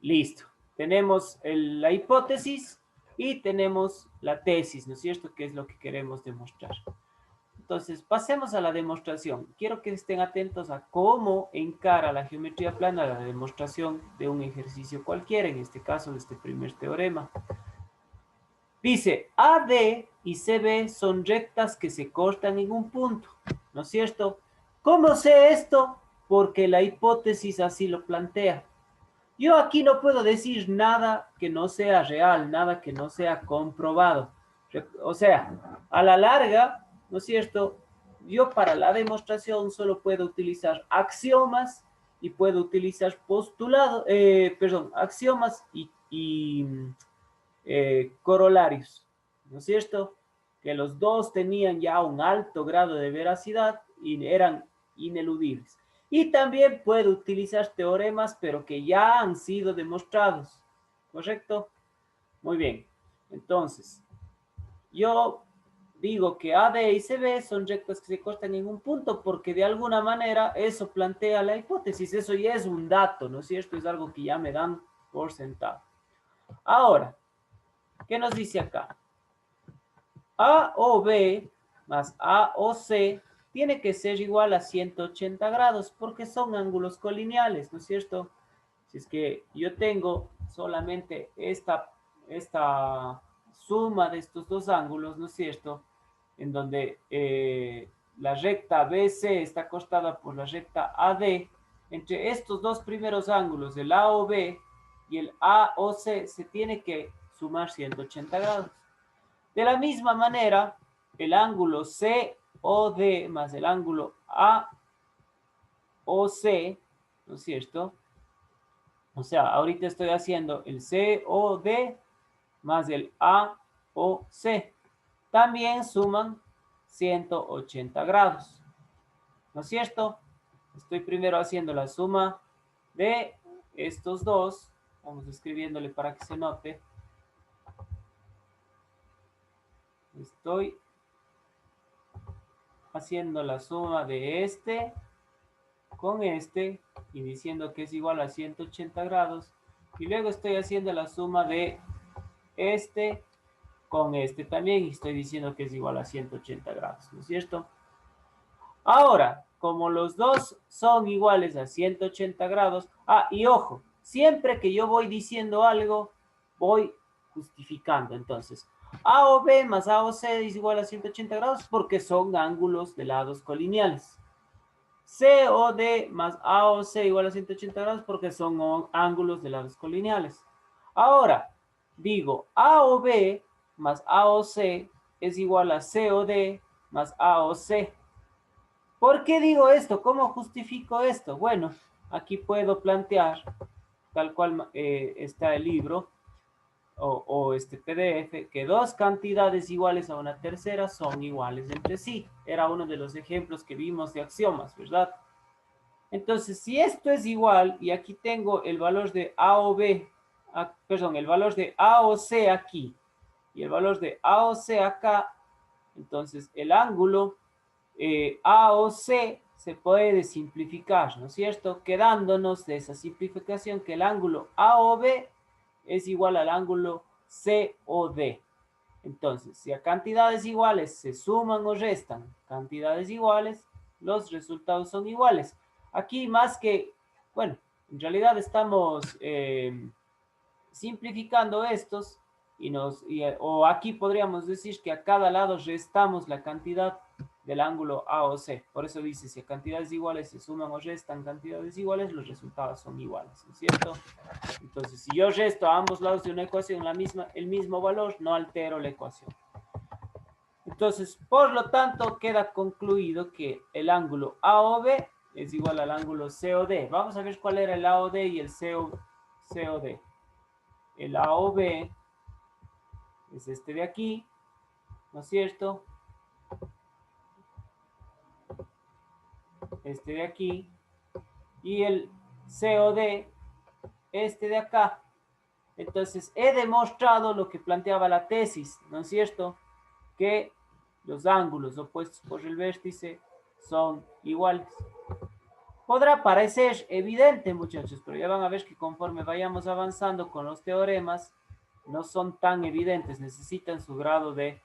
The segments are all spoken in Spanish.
Listo. Tenemos la hipótesis y tenemos la tesis, ¿no es cierto? Que es lo que queremos demostrar. Entonces, pasemos a la demostración. Quiero que estén atentos a cómo encara la geometría plana la demostración de un ejercicio cualquiera, en este caso de este primer teorema. Dice, AD y CB son rectas que se cortan en un punto, ¿no es cierto? ¿Cómo sé esto? Porque la hipótesis así lo plantea. Yo aquí no puedo decir nada que no sea real, nada que no sea comprobado. O sea, a la larga, ¿no es cierto? Yo para la demostración solo puedo utilizar axiomas y puedo utilizar postulados, axiomas y corolarios, ¿no es cierto? Que los dos tenían ya un alto grado de veracidad y eran ineludibles. Y también puedo utilizar teoremas, pero que ya han sido demostrados, ¿correcto? Muy bien. Entonces, yo digo que AD y CB son rectas que se cortan en un punto porque de alguna manera eso plantea la hipótesis. Eso ya es un dato, ¿no es cierto? Es algo que ya me dan por sentado. Ahora, ¿qué nos dice acá? A o B más A o C tiene que ser igual a 180 grados porque son ángulos colineales, ¿no es cierto? Si es que yo tengo solamente esta suma de estos dos ángulos, ¿no es cierto? En donde la recta BC está acostada por la recta AD. Entre estos dos primeros ángulos, el AOB y el AOC, se tiene que sumar 180 grados. De la misma manera, el ángulo COD más el ángulo AOC, ¿no es cierto? O sea, ahorita estoy haciendo el COD más el AOC. También suman 180 grados, ¿no es cierto? Estoy primero haciendo la suma de estos dos. Vamos escribiéndole para que se note. Estoy haciendo la suma de este con este y diciendo que es igual a 180 grados. Y luego estoy haciendo la suma de este con este también y estoy diciendo que es igual a 180 grados, ¿no es cierto? Ahora, como los dos son iguales a 180 grados, y ojo, siempre que yo voy diciendo algo, voy justificando. Entonces, A o B más A o C es igual a 180 grados porque son ángulos de lados colineales. C o D más A o C igual a 180 grados porque son ángulos de lados colineales. Ahora, digo A o B más A o C es igual a C o D más A o C. ¿Por qué digo esto? ¿Cómo justifico esto? Bueno, aquí puedo plantear, tal cual está el libro o este PDF, que dos cantidades iguales a una tercera son iguales entre sí. Era uno de los ejemplos que vimos de axiomas, ¿verdad? Entonces, si esto es igual, y aquí tengo el valor de A o B, perdón, el valor de A o C aquí, y el valor de A o C acá, entonces el ángulo A o C se puede simplificar, ¿no es cierto? Quedándonos de esa simplificación que el ángulo A o B es igual al ángulo C o D. Entonces, si a cantidades iguales se suman o restan cantidades iguales, los resultados son iguales. Aquí más que, bueno, en realidad estamos simplificando estos o aquí podríamos decir que a cada lado restamos la cantidad del ángulo A o C. Por eso dice, si a cantidades iguales se suman o restan cantidades iguales, los resultados son iguales, ¿no es cierto? Entonces, si yo resto a ambos lados de una ecuación el mismo valor, no altero la ecuación. Entonces, por lo tanto, queda concluido que el ángulo AOB es igual al ángulo COD. Vamos a ver cuál era el AOD y el COD. El AOB es este de aquí, ¿no es cierto? Este de aquí. Y el COD, este de acá. Entonces, he demostrado lo que planteaba la tesis, ¿no es cierto? Que los ángulos opuestos por el vértice son iguales. Podrá parecer evidente, muchachos, pero ya van a ver que conforme vayamos avanzando con los teoremas, no son tan evidentes, necesitan su grado de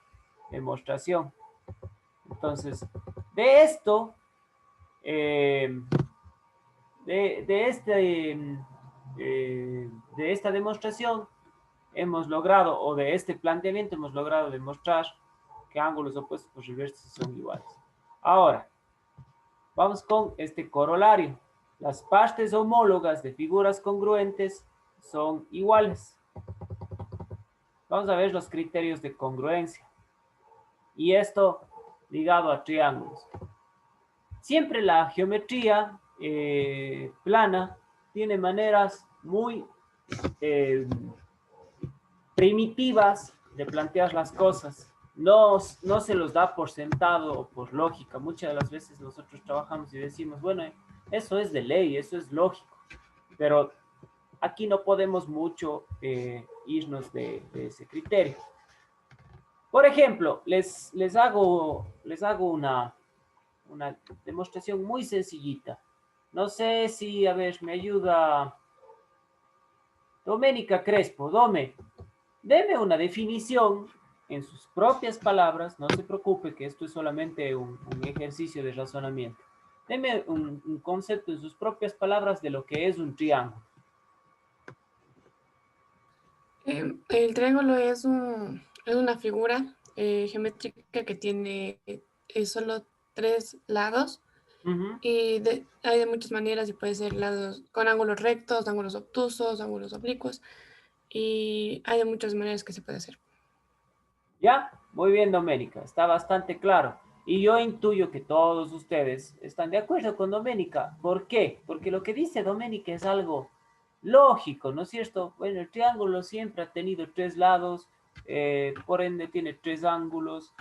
demostración. Entonces, de esto, eh, de esta demostración, hemos logrado, o de este planteamiento, hemos logrado demostrar que ángulos opuestos por el vértice son iguales. Ahora, vamos con este corolario. Las partes homólogas de figuras congruentes son iguales. Vamos a ver los criterios de congruencia. Y esto ligado a triángulos. Siempre la geometría plana tiene maneras muy primitivas de plantear las cosas. No se los da por sentado o por lógica. Muchas de las veces nosotros trabajamos y decimos, bueno, eso es de ley, eso es lógico. Pero aquí no podemos mucho irnos de ese criterio. Por ejemplo, les hago una demostración muy sencillita. No sé si, a ver, me ayuda Doménica Crespo. Deme una definición en sus propias palabras. No se preocupe que esto es solamente un ejercicio de razonamiento. Deme un concepto en sus propias palabras de lo que es un triángulo. El triángulo es una figura geométrica que tiene solo 3 lados. Y hay de muchas maneras y puede ser lados con ángulos rectos, ángulos obtusos, ángulos oblicuos. Y hay de muchas maneras que se puede hacer. ¿Ya? Muy bien, Doménica. Está bastante claro. Y yo intuyo que todos ustedes están de acuerdo con Doménica. ¿Por qué? Porque lo que dice Doménica es algo lógico, ¿no es cierto? Bueno, el triángulo siempre ha tenido 3 lados, por ende tiene 3 ángulos,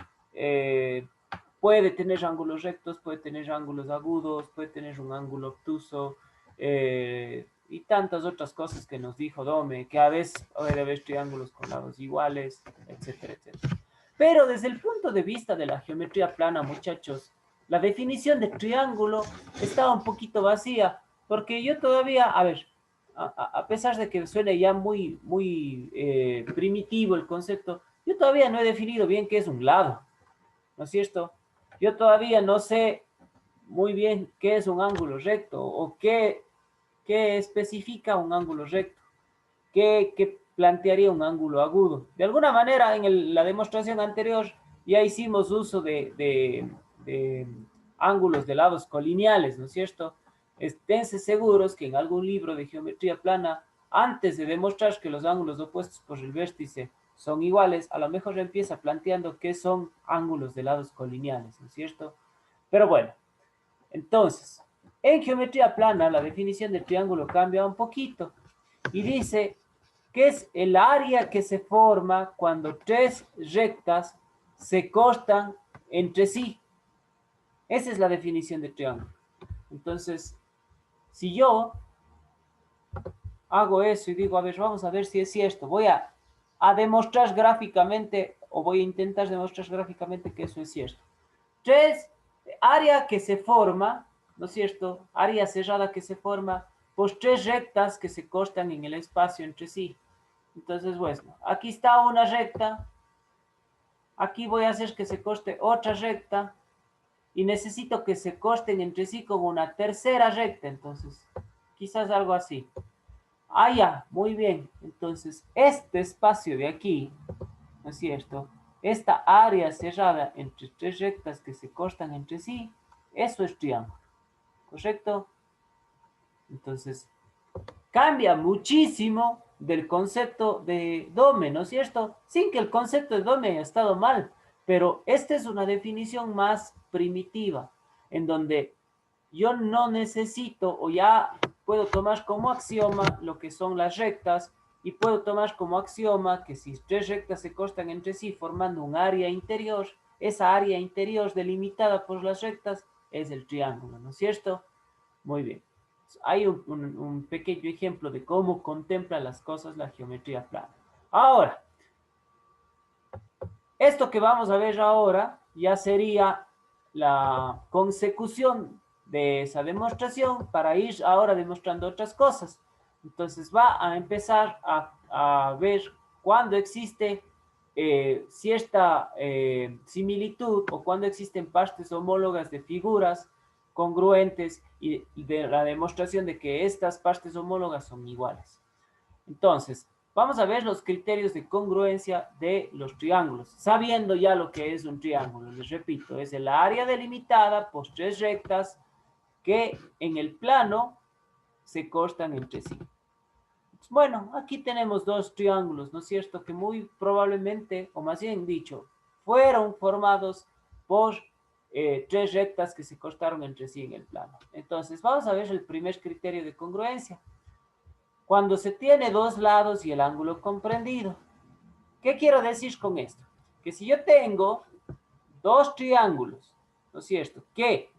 puede tener ángulos rectos, puede tener ángulos agudos, puede tener un ángulo obtuso, y tantas otras cosas que nos dijo Dome, que a veces puede haber triángulos con lados iguales, etcétera, etcétera. Pero desde el punto de vista de la geometría plana, muchachos, la definición de triángulo está un poquito vacía, porque yo todavía, a ver, a pesar de que suene ya muy primitivo el concepto, yo todavía no he definido bien qué es un lado, ¿no es cierto? Yo todavía no sé muy bien qué es un ángulo recto o qué especifica un ángulo recto, qué plantearía un ángulo agudo. De alguna manera, en la demostración anterior ya hicimos uso de ángulos de lados colineales, ¿no es cierto? Esténse seguros que en algún libro de geometría plana, antes de demostrar que los ángulos opuestos por el vértice son iguales, a lo mejor empieza planteando qué son ángulos de lados colineales, ¿no es cierto? Pero bueno, entonces, en geometría plana la definición del triángulo cambia un poquito y dice que es el área que se forma cuando 3 rectas se cortan entre sí. Esa es la definición de triángulo. Entonces, si yo hago eso y digo, a ver, vamos a ver si es cierto, voy a demostrar gráficamente o voy a intentar demostrar gráficamente que eso es cierto. Área que se forma, ¿no es cierto? Área cerrada que se forma por 3 rectas que se cortan en el espacio entre sí. Entonces, bueno, aquí está una recta, aquí voy a hacer que se corte otra recta y necesito que se corten entre sí como una tercera recta, entonces, quizás algo así. Ah, ya, muy bien. Entonces, este espacio de aquí, ¿no es cierto? Esta área cerrada entre 3 rectas que se cortan entre sí, eso es triángulo, ¿correcto? Entonces, cambia muchísimo del concepto de Dome, ¿no es cierto? Sin que el concepto de Dome haya estado mal, pero esta es una definición más primitiva, en donde yo no necesito o ya puedo tomar como axioma lo que son las rectas y puedo tomar como axioma que si 3 rectas se cortan entre sí formando un área interior, esa área interior delimitada por las rectas es el triángulo, ¿no es cierto? Muy bien. Hay un pequeño ejemplo de cómo contempla las cosas la geometría plana. Ahora, esto que vamos a ver ahora ya sería la consecución de esa demostración para ir ahora demostrando otras cosas. Entonces va a empezar a ver cuándo existe cierta similitud o cuando existen partes homólogas de figuras congruentes y de la demostración de que estas partes homólogas son iguales. Entonces, vamos a ver los criterios de congruencia de los triángulos, sabiendo ya lo que es un triángulo. Les repito, es el área delimitada por tres rectas que en el plano se cortan entre sí. Bueno, aquí tenemos dos triángulos, ¿no es cierto? Que muy probablemente, o más bien dicho, fueron formados por tres rectas que se cortaron entre sí en el plano. Entonces, vamos a ver el primer criterio de congruencia. Cuando se tiene dos lados y el ángulo comprendido. ¿Qué quiero decir con esto? Que si yo tengo dos triángulos, ¿no es cierto? Que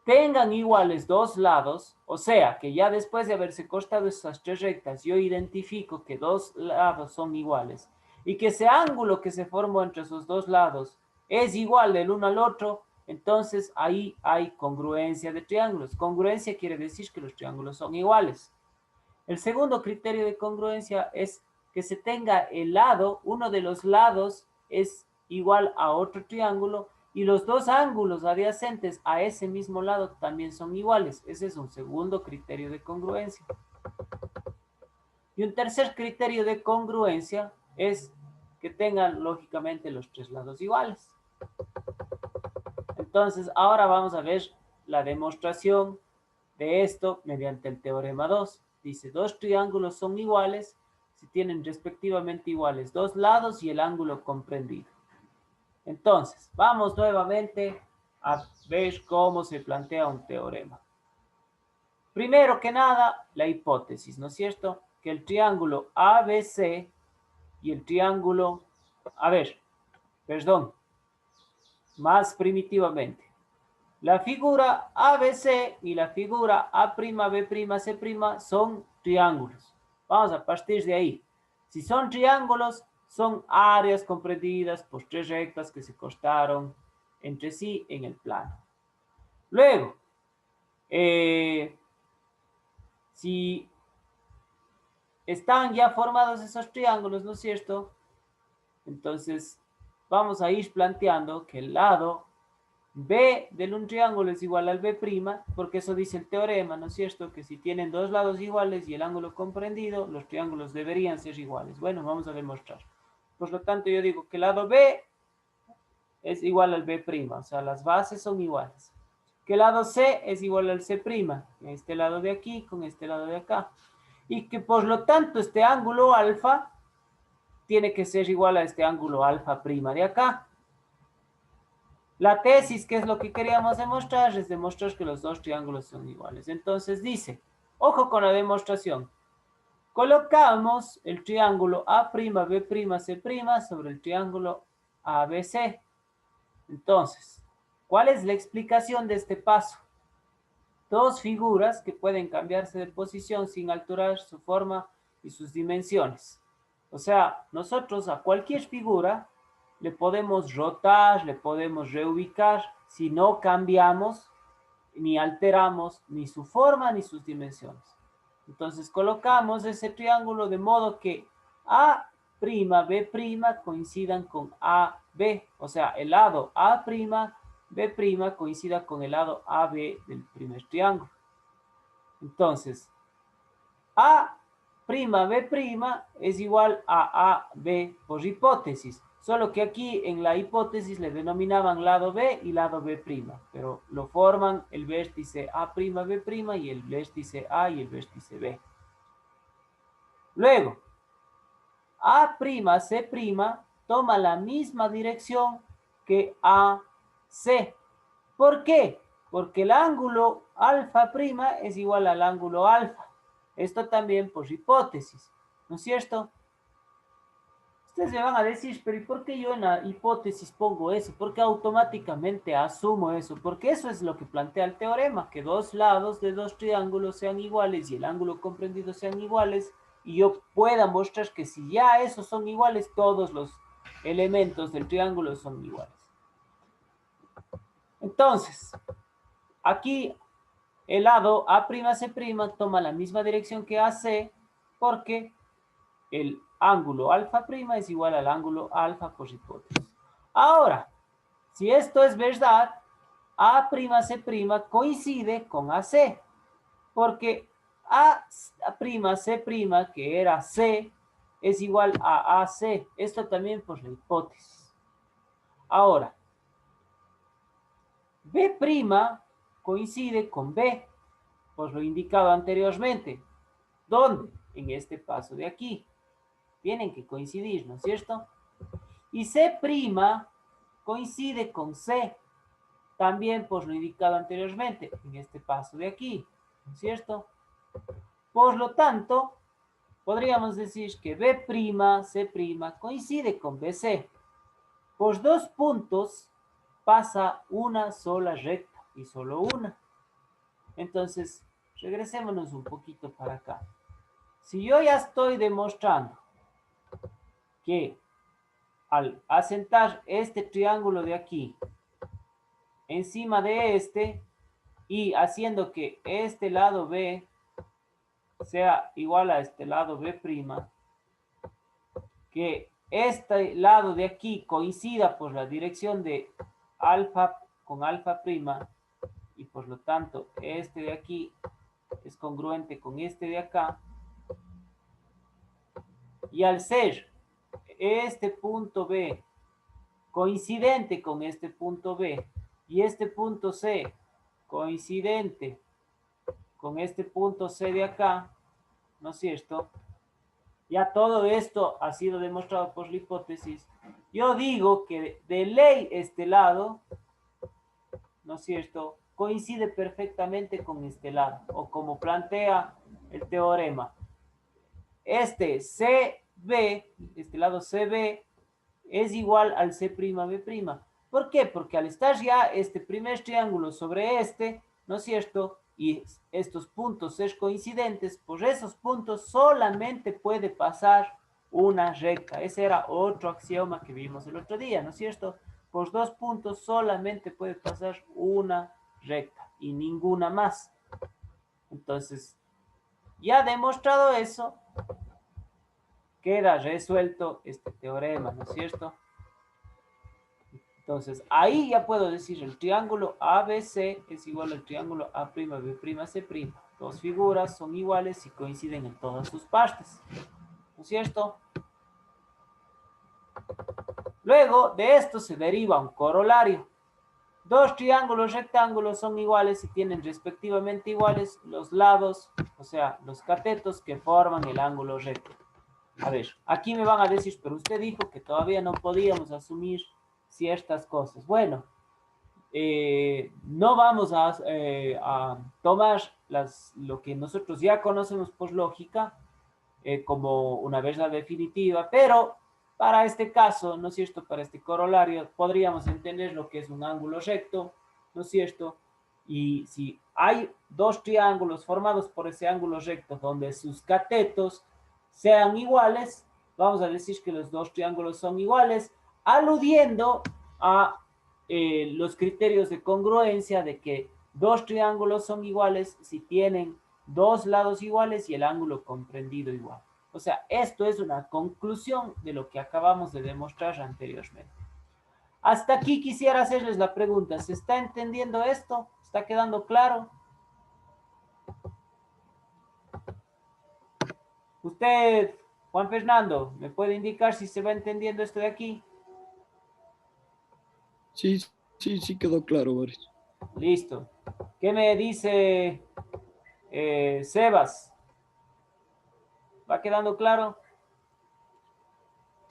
tengan iguales dos lados, o sea, que ya después de haberse cortado esas tres rectas, yo identifico que dos lados son iguales y que ese ángulo que se formó entre esos dos lados es igual del uno al otro, entonces ahí hay congruencia de triángulos. Congruencia quiere decir que los triángulos son iguales. El segundo criterio de congruencia es que se tenga el lado, uno de los lados es igual a otro triángulo y los dos ángulos adyacentes a ese mismo lado también son iguales. Ese es un segundo criterio de congruencia. Y un tercer criterio de congruencia es que tengan lógicamente los tres lados iguales. Entonces, ahora vamos a ver la demostración de esto mediante el teorema 2. Dice, dos triángulos son iguales si tienen respectivamente iguales dos lados y el ángulo comprendido. Entonces, vamos nuevamente a ver cómo se plantea un teorema. Primero que nada, la hipótesis, ¿no es cierto? Que el triángulo ABC y el triángulo, más primitivamente. La figura ABC y la figura A'B'C' son triángulos. Vamos a partir de ahí. Si son triángulos, son áreas comprendidas por tres rectas que se cortaron entre sí en el plano. Luego, si están ya formados esos triángulos, ¿no es cierto? Entonces, vamos a ir planteando que el lado B de un triángulo es igual al B', porque eso dice el teorema, ¿no es cierto? Que si tienen dos lados iguales y el ángulo comprendido, los triángulos deberían ser iguales. Bueno, vamos a demostrar. Por lo tanto, yo digo que el lado B es igual al B', o sea, las bases son iguales. Que el lado C es igual al C', este lado de aquí con este lado de acá. Y que por lo tanto este ángulo alfa tiene que ser igual a este ángulo alfa' de acá. La tesis, que es lo que queríamos demostrar, es demostrar que los dos triángulos son iguales. Entonces dice, ojo con la demostración. Colocamos el triángulo A'B'C' sobre el triángulo ABC. Entonces, ¿cuál es la explicación de este paso? Dos figuras que pueden cambiarse de posición sin alterar su forma y sus dimensiones. O sea, nosotros a cualquier figura le podemos rotar, le podemos reubicar si no cambiamos, ni alteramos ni su forma ni sus dimensiones. Entonces colocamos ese triángulo de modo que A', B' coincidan con AB, o sea, el lado A', B' coincida con el lado AB del primer triángulo. Entonces, A', B' es igual a AB por hipótesis. Solo que aquí en la hipótesis le denominaban lado B y lado B', pero lo forman el vértice A'B' y el vértice A y el vértice B. Luego, A'C' toma la misma dirección que AC. ¿Por qué? Porque el ángulo alfa' es igual al ángulo alfa. Esto también por hipótesis, ¿no es cierto? Ustedes me van a decir, pero ¿y por qué yo en la hipótesis pongo eso? ¿Por qué automáticamente asumo eso? Porque eso es lo que plantea el teorema, que dos lados de dos triángulos sean iguales y el ángulo comprendido sean iguales, y yo pueda mostrar que si ya esos son iguales, todos los elementos del triángulo son iguales. Entonces, aquí el lado A'C' toma la misma dirección que AC porque el ángulo alfa' es igual al ángulo alfa por hipótesis. Ahora, si esto es verdad, A'C' coincide con AC, porque A'C', que era C, es igual a AC. Esto también por la hipótesis. Ahora, B' coincide con B, por lo indicado anteriormente. ¿Dónde? En este paso de aquí. Tienen que coincidir, ¿no es cierto? Y C' coincide con C, también por lo indicado anteriormente, en este paso de aquí, ¿no es cierto? Por lo tanto, podríamos decir que B'C' coincide con BC. Por dos puntos pasa una sola recta y solo una. Entonces, regresémonos un poquito para acá. Si yo ya estoy demostrando que al asentar este triángulo de aquí encima de este y haciendo que este lado B sea igual a este lado B', que este lado de aquí coincida por la dirección de alfa con alfa' y por lo tanto este de aquí es congruente con este de acá, y al ser este punto B coincidente con este punto B y este punto C coincidente con este punto C de acá, ¿no es cierto? Ya todo esto ha sido demostrado por la hipótesis. Yo digo que de ley este lado, ¿no es cierto?, coincide perfectamente con este lado, o como plantea el teorema. Este CB, este lado CB, es igual al C'B'. ¿Por qué? Porque al estar ya este primer triángulo sobre este, ¿no es cierto?, y estos puntos ser coincidentes, por esos puntos solamente puede pasar una recta. Ese era otro axioma que vimos el otro día, ¿no es cierto? Por dos puntos solamente puede pasar una recta y ninguna más. Entonces, ya demostrado eso, queda resuelto este teorema, ¿no es cierto? Entonces, ahí ya puedo decir el triángulo ABC es igual al triángulo A'B'C'. Dos figuras son iguales y coinciden en todas sus partes, ¿no es cierto? Luego de esto se deriva un corolario. Dos triángulos rectángulos son iguales y tienen respectivamente iguales los lados, o sea, los catetos que forman el ángulo recto. A ver, aquí me van a decir, pero usted dijo que todavía no podíamos asumir ciertas cosas. Bueno, no vamos a tomar lo que nosotros ya conocemos por lógica como una verdad definitiva, pero para este caso, ¿no es cierto?, para este corolario, podríamos entender lo que es un ángulo recto, ¿no es cierto? Y si hay dos triángulos formados por ese ángulo recto donde sus catetos sean iguales, vamos a decir que los dos triángulos son iguales, aludiendo a los criterios de congruencia de que dos triángulos son iguales si tienen dos lados iguales y el ángulo comprendido igual. O sea, esto es una conclusión de lo que acabamos de demostrar anteriormente. Hasta aquí quisiera hacerles la pregunta. ¿Se está entendiendo esto? ¿Está quedando claro? Usted, Juan Fernando, ¿me puede indicar si se va entendiendo esto de aquí? Sí, sí quedó claro, Boris. Listo. ¿Qué me dice Sebas? ¿Va quedando claro?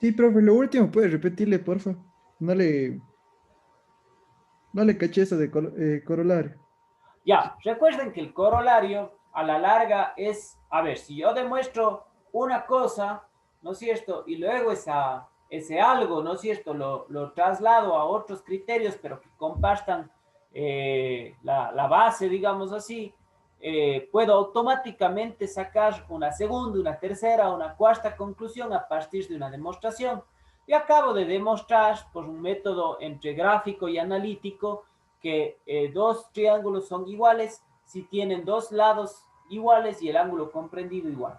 Sí, profe, lo último, ¿puede repetirle, porfa? No le, no le caché eso de corolario. Ya, recuerden que el corolario a la larga es, a ver, si yo demuestro una cosa, ¿no es cierto? Y luego ese algo, ¿no es cierto? Lo traslado a otros criterios, pero que compartan la base, digamos así, puedo automáticamente sacar una segunda, una tercera, una cuarta conclusión a partir de una demostración. Yo acabo de demostrar por un método entre gráfico y analítico que dos triángulos son iguales si tienen dos lados iguales y el ángulo comprendido igual.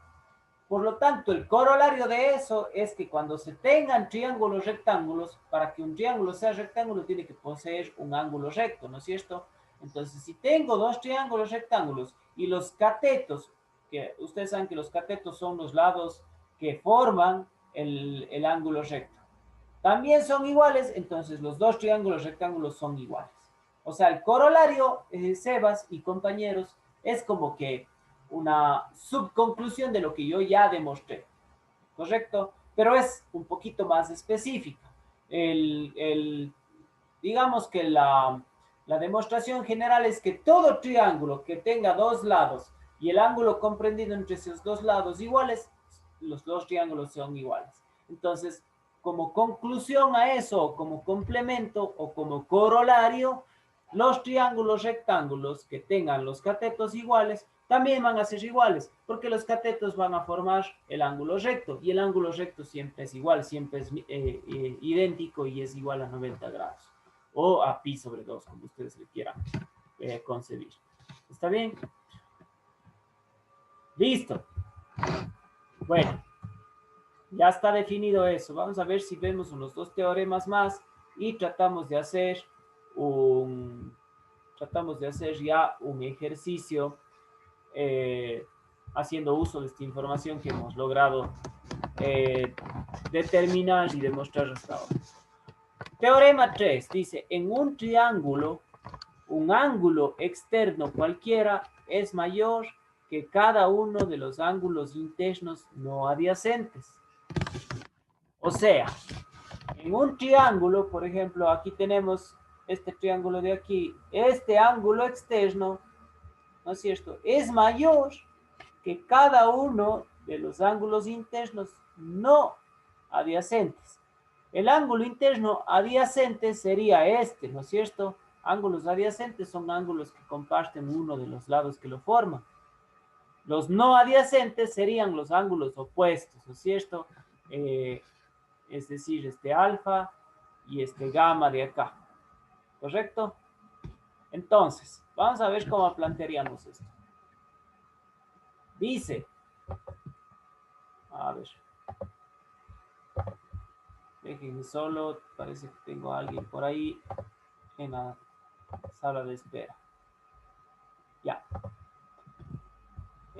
Por lo tanto, el corolario de eso es que cuando se tengan triángulos rectángulos, para que un triángulo sea rectángulo tiene que poseer un ángulo recto, ¿no es cierto? Entonces, si tengo dos triángulos rectángulos y los catetos, que ustedes saben que los catetos son los lados que forman el ángulo recto, también son iguales, entonces los dos triángulos rectángulos son iguales. O sea, el corolario, Sebas y compañeros, es como que una subconclusión de lo que yo ya demostré, ¿correcto? Pero es un poquito más específica. Digamos que la demostración general es que todo triángulo que tenga dos lados y el ángulo comprendido entre esos dos lados iguales, los dos triángulos son iguales. Entonces, como conclusión a eso, como complemento o como corolario, los triángulos rectángulos que tengan los catetos iguales también van a ser iguales, porque los catetos van a formar el ángulo recto, y el ángulo recto siempre es igual, siempre es idéntico y es igual a 90 grados, o a pi sobre 2, como ustedes le quieran concebir. ¿Está bien? Listo. Bueno, ya está definido eso. Vamos a ver si vemos unos dos teoremas más y tratamos de hacer ya un ejercicio haciendo uso de esta información que hemos logrado determinar y demostrar hasta ahora. Teorema 3 dice, en un triángulo, un ángulo externo cualquiera es mayor que cada uno de los ángulos internos no adyacentes. O sea, en un triángulo, por ejemplo, aquí tenemos este triángulo de aquí, este ángulo externo, ¿no es cierto?, es mayor que cada uno de los ángulos internos no adyacentes. El ángulo interno adyacente sería este, ¿no es cierto? Ángulos adyacentes son ángulos que comparten uno de los lados que lo forman. Los no adyacentes serían los ángulos opuestos, ¿no es cierto? Es decir, este alfa y este gamma de acá, ¿correcto? Entonces, vamos a ver cómo plantearíamos esto. Dice, a ver, déjenme solo, parece que tengo a alguien por ahí en la sala de espera. Ya.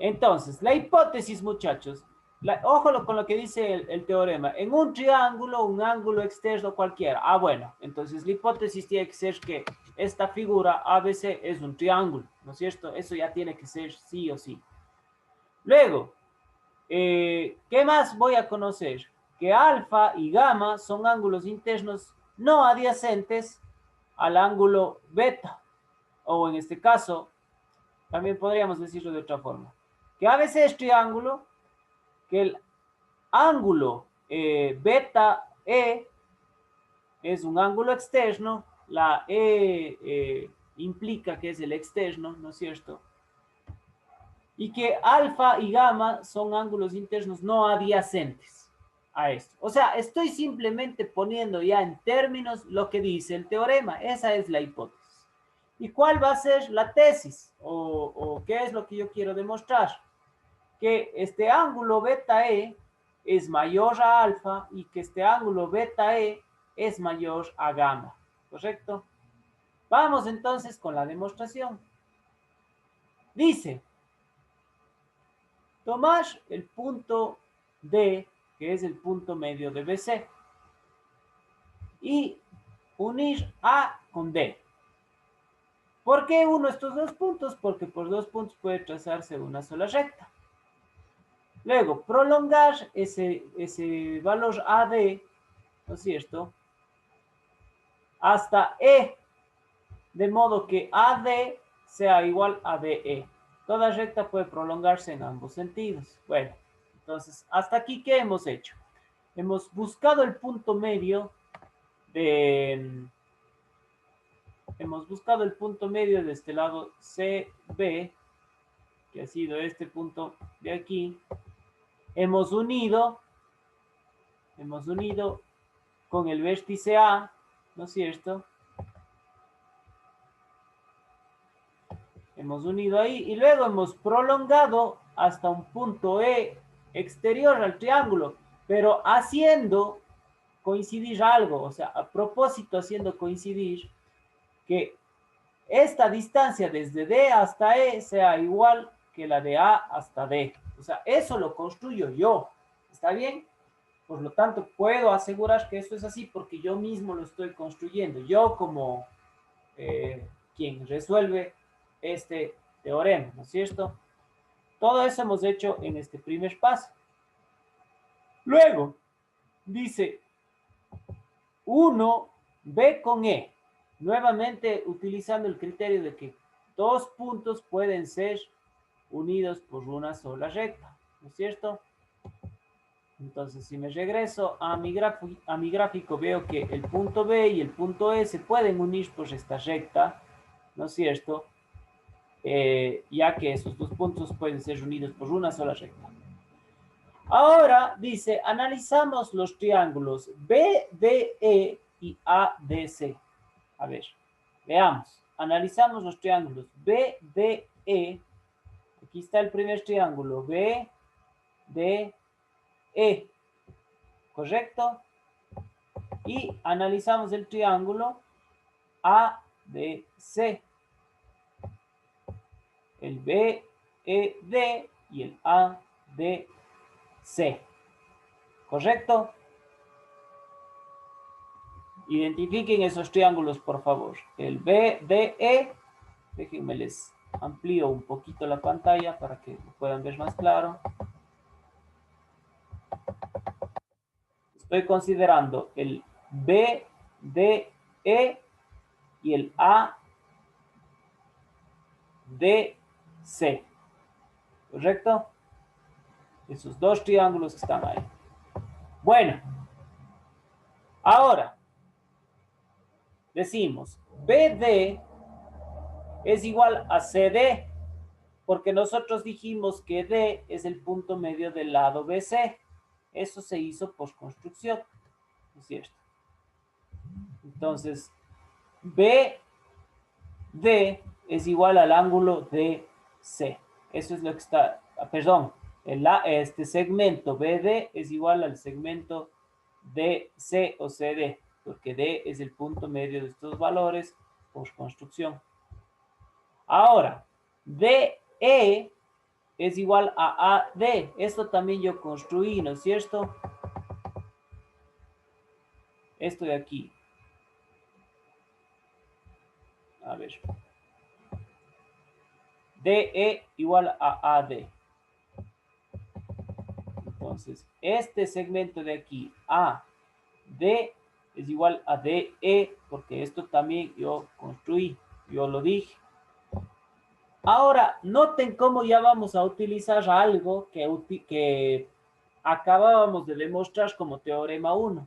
Entonces, la hipótesis, muchachos, ojo con lo que dice el teorema. En un triángulo, un ángulo externo cualquiera. Ah, bueno, entonces la hipótesis tiene que ser que esta figura ABC es un triángulo, ¿no es cierto? Eso ya tiene que ser sí o sí. Luego, ¿qué más voy a conocer? Que alfa y gamma son ángulos internos no adyacentes al ángulo beta. O en este caso, también podríamos decirlo de otra forma. Que ABC es triángulo, que el ángulo beta E es un ángulo externo, la E implica que es el externo, ¿no es cierto? Y que alfa y gamma son ángulos internos no adyacentes a esto. O sea, estoy simplemente poniendo ya en términos lo que dice el teorema. Esa es la hipótesis. ¿Y cuál va a ser la tesis? ¿O qué es lo que yo quiero demostrar? Que este ángulo beta E es mayor a alfa y que este ángulo beta E es mayor a gamma, ¿correcto? Vamos entonces con la demostración. Dice, tomar el punto D, que es el punto medio de BC, y unir A con D. ¿Por qué uno estos dos puntos? Porque por dos puntos puede trazarse una sola recta. Luego, prolongar ese valor AD, ¿no es cierto?, hasta E, de modo que AD sea igual a DE. Toda recta puede prolongarse en ambos sentidos. Bueno, entonces, hasta aquí, ¿qué hemos hecho? Hemos buscado el punto medio de... Hemos buscado el punto medio de este lado CB, que ha sido este punto de aquí. Hemos unido con el vértice A, ¿no es cierto? Hemos unido ahí y luego hemos prolongado hasta un punto E exterior al triángulo, pero haciendo coincidir algo, o sea, a propósito haciendo coincidir que esta distancia desde D hasta E sea igual que la de A hasta D. O sea, eso lo construyo yo. ¿Está bien? Por lo tanto, puedo asegurar que esto es así porque yo mismo lo estoy construyendo. Yo como quien resuelve este teorema, ¿no es cierto? Todo eso hemos hecho en este primer paso. Luego, dice 1, B con E. Nuevamente utilizando el criterio de que dos puntos pueden ser unidos por una sola recta, ¿no es cierto? Entonces, si me regreso a mi gráfico, veo que el punto B y el punto E se pueden unir por esta recta, ¿no es cierto? Ya que esos dos puntos pueden ser unidos por una sola recta. Ahora dice, analizamos los triángulos BDE y ADC. A ver, veamos. Analizamos los triángulos BDE. Aquí está el primer triángulo, BDE. ¿Correcto? Y analizamos el triángulo ADC. El BED y el ADC. ¿Correcto? Identifiquen esos triángulos, por favor. El BDE, déjenme les amplío un poquito la pantalla para que lo puedan ver más claro. Estoy considerando el BDE y el ADC. ¿Correcto? Esos dos triángulos están ahí. Bueno. Ahora, decimos, BD es igual a CD, porque nosotros dijimos que D es el punto medio del lado BC. Eso se hizo por construcción, ¿no es cierto? Entonces, BD es igual al ángulo DC. Eso es lo que está, perdón, este segmento BD es igual al segmento DC o CD, porque D es el punto medio de estos valores por construcción. Ahora, DE es igual a AD. Esto también yo construí, ¿no es cierto? Esto de aquí. A ver. DE igual a AD. Entonces, este segmento de aquí, AD, es igual a DE, porque esto también yo construí, yo lo dije. Ahora, noten cómo ya vamos a utilizar algo que acabábamos de demostrar como teorema 1.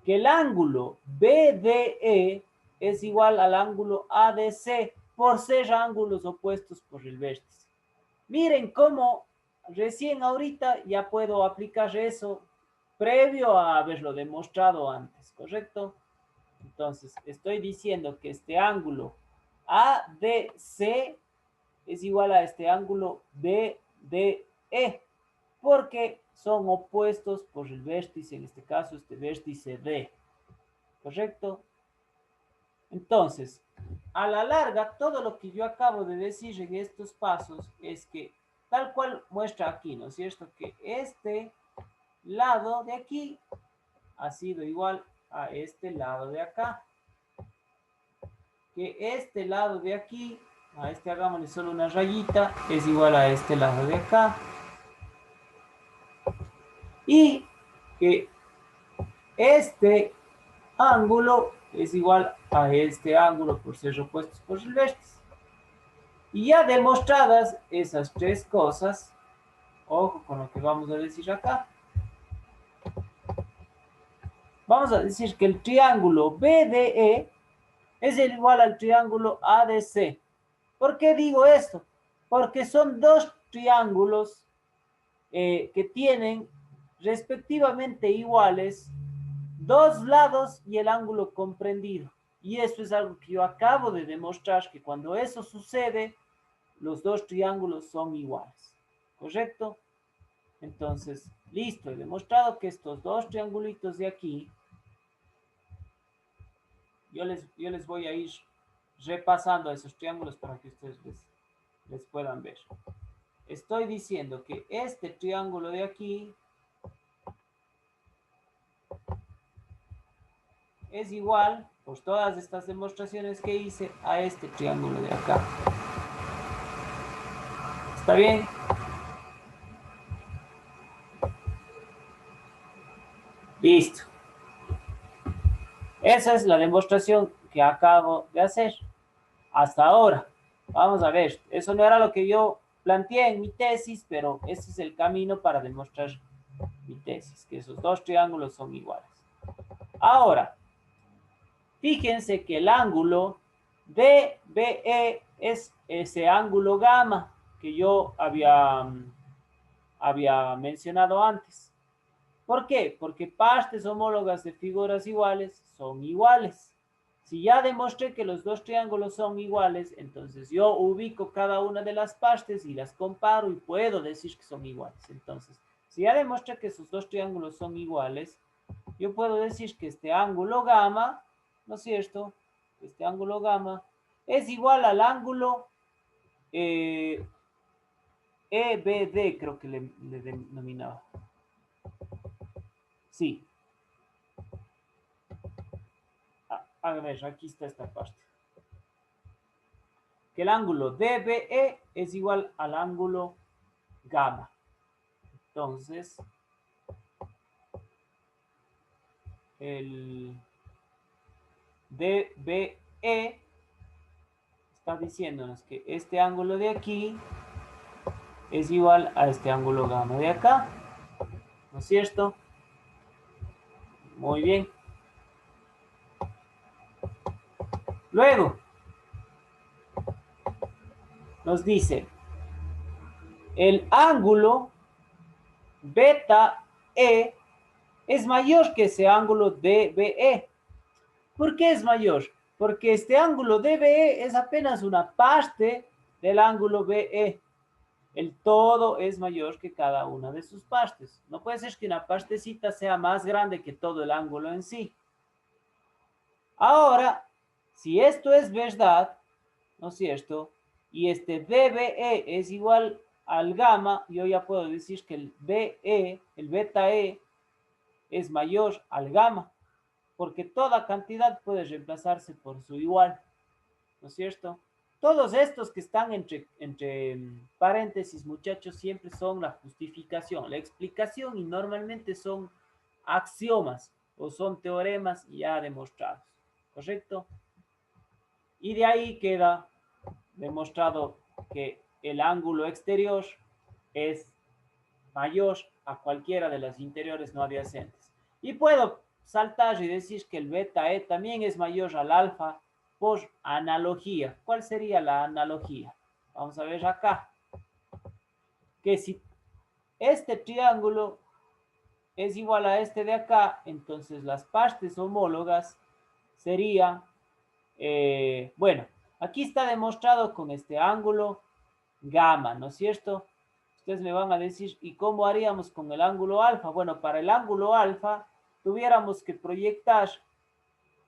Que el ángulo BDE es igual al ángulo ADC por ser ángulos opuestos por el vértice. Miren cómo recién ahorita ya puedo aplicar eso previo a haberlo demostrado antes, ¿correcto? Entonces, estoy diciendo que este ángulo ADC es igual a este ángulo BDE, porque son opuestos por el vértice, en este caso este vértice D, ¿correcto? Entonces, a la larga, todo lo que yo acabo de decir en estos pasos es que, tal cual muestra aquí, ¿no es cierto? Que este lado de aquí ha sido igual a este lado de acá. Que este lado de aquí, a este hagámosle solo una rayita, es igual a este lado de acá. Y que este ángulo es igual a este ángulo por ser opuestos por el vértice. Y ya demostradas esas tres cosas, ojo con lo que vamos a decir acá. Vamos a decir que el triángulo BDE es igual al triángulo ADC. ¿Por qué digo esto? Porque son dos triángulos que tienen respectivamente iguales dos lados y el ángulo comprendido. Y eso es algo que yo acabo de demostrar, que cuando eso sucede, los dos triángulos son iguales. ¿Correcto? Entonces, listo. He demostrado que estos dos triangulitos de aquí, yo les voy a ir repasando esos triángulos para que ustedes les puedan ver. Estoy diciendo que este triángulo de aquí es igual, por todas estas demostraciones que hice, a este triángulo de acá. ¿Está bien? Listo. Esa es la demostración que acabo de hacer hasta ahora. Vamos a ver, eso no era lo que yo planteé en mi tesis, pero ese es el camino para demostrar mi tesis, que esos dos triángulos son iguales. Ahora, fíjense que el ángulo DBE es ese ángulo gamma que yo había mencionado antes. ¿Por qué? Porque partes homólogas de figuras iguales son iguales. Si ya demostré que los dos triángulos son iguales, entonces yo ubico cada una de las partes y las comparo y puedo decir que son iguales. Entonces, si ya demostré que esos dos triángulos son iguales, yo puedo decir que este ángulo gamma, ¿no es cierto? Este ángulo gamma es igual al ángulo EBD, creo que le denominaba. Sí. A ver, aquí está esta parte. Que el ángulo DBE es igual al ángulo gamma. Entonces, el DBE está diciéndonos que este ángulo de aquí es igual a este ángulo gamma de acá. ¿No es cierto? Muy bien. Luego, nos dice, el ángulo beta E es mayor que ese ángulo DBE. ¿Por qué es mayor? Porque este ángulo DBE es apenas una parte del ángulo BE. El todo es mayor que cada una de sus partes. No puede ser que una partecita sea más grande que todo el ángulo en sí. Ahora, si esto es verdad, ¿no es cierto? Y este DBE es igual al gamma, yo ya puedo decir que el BE, el beta E, es mayor al gamma, porque toda cantidad puede reemplazarse por su igual, ¿no es cierto? Todos estos que están entre paréntesis, muchachos, siempre son la justificación, la explicación y normalmente son axiomas o son teoremas ya demostrados, ¿correcto? Y de ahí queda demostrado que el ángulo exterior es mayor a cualquiera de las interiores no adyacentes. Y puedo saltar y decir que el beta E también es mayor al alfa por analogía. ¿Cuál sería la analogía? Vamos a ver acá. Que si este triángulo es igual a este de acá, entonces las partes homólogas serían, bueno, aquí está demostrado con este ángulo gamma, ¿no es cierto? Ustedes me van a decir, ¿y cómo haríamos con el ángulo alfa? Bueno, para el ángulo alfa tuviéramos que proyectar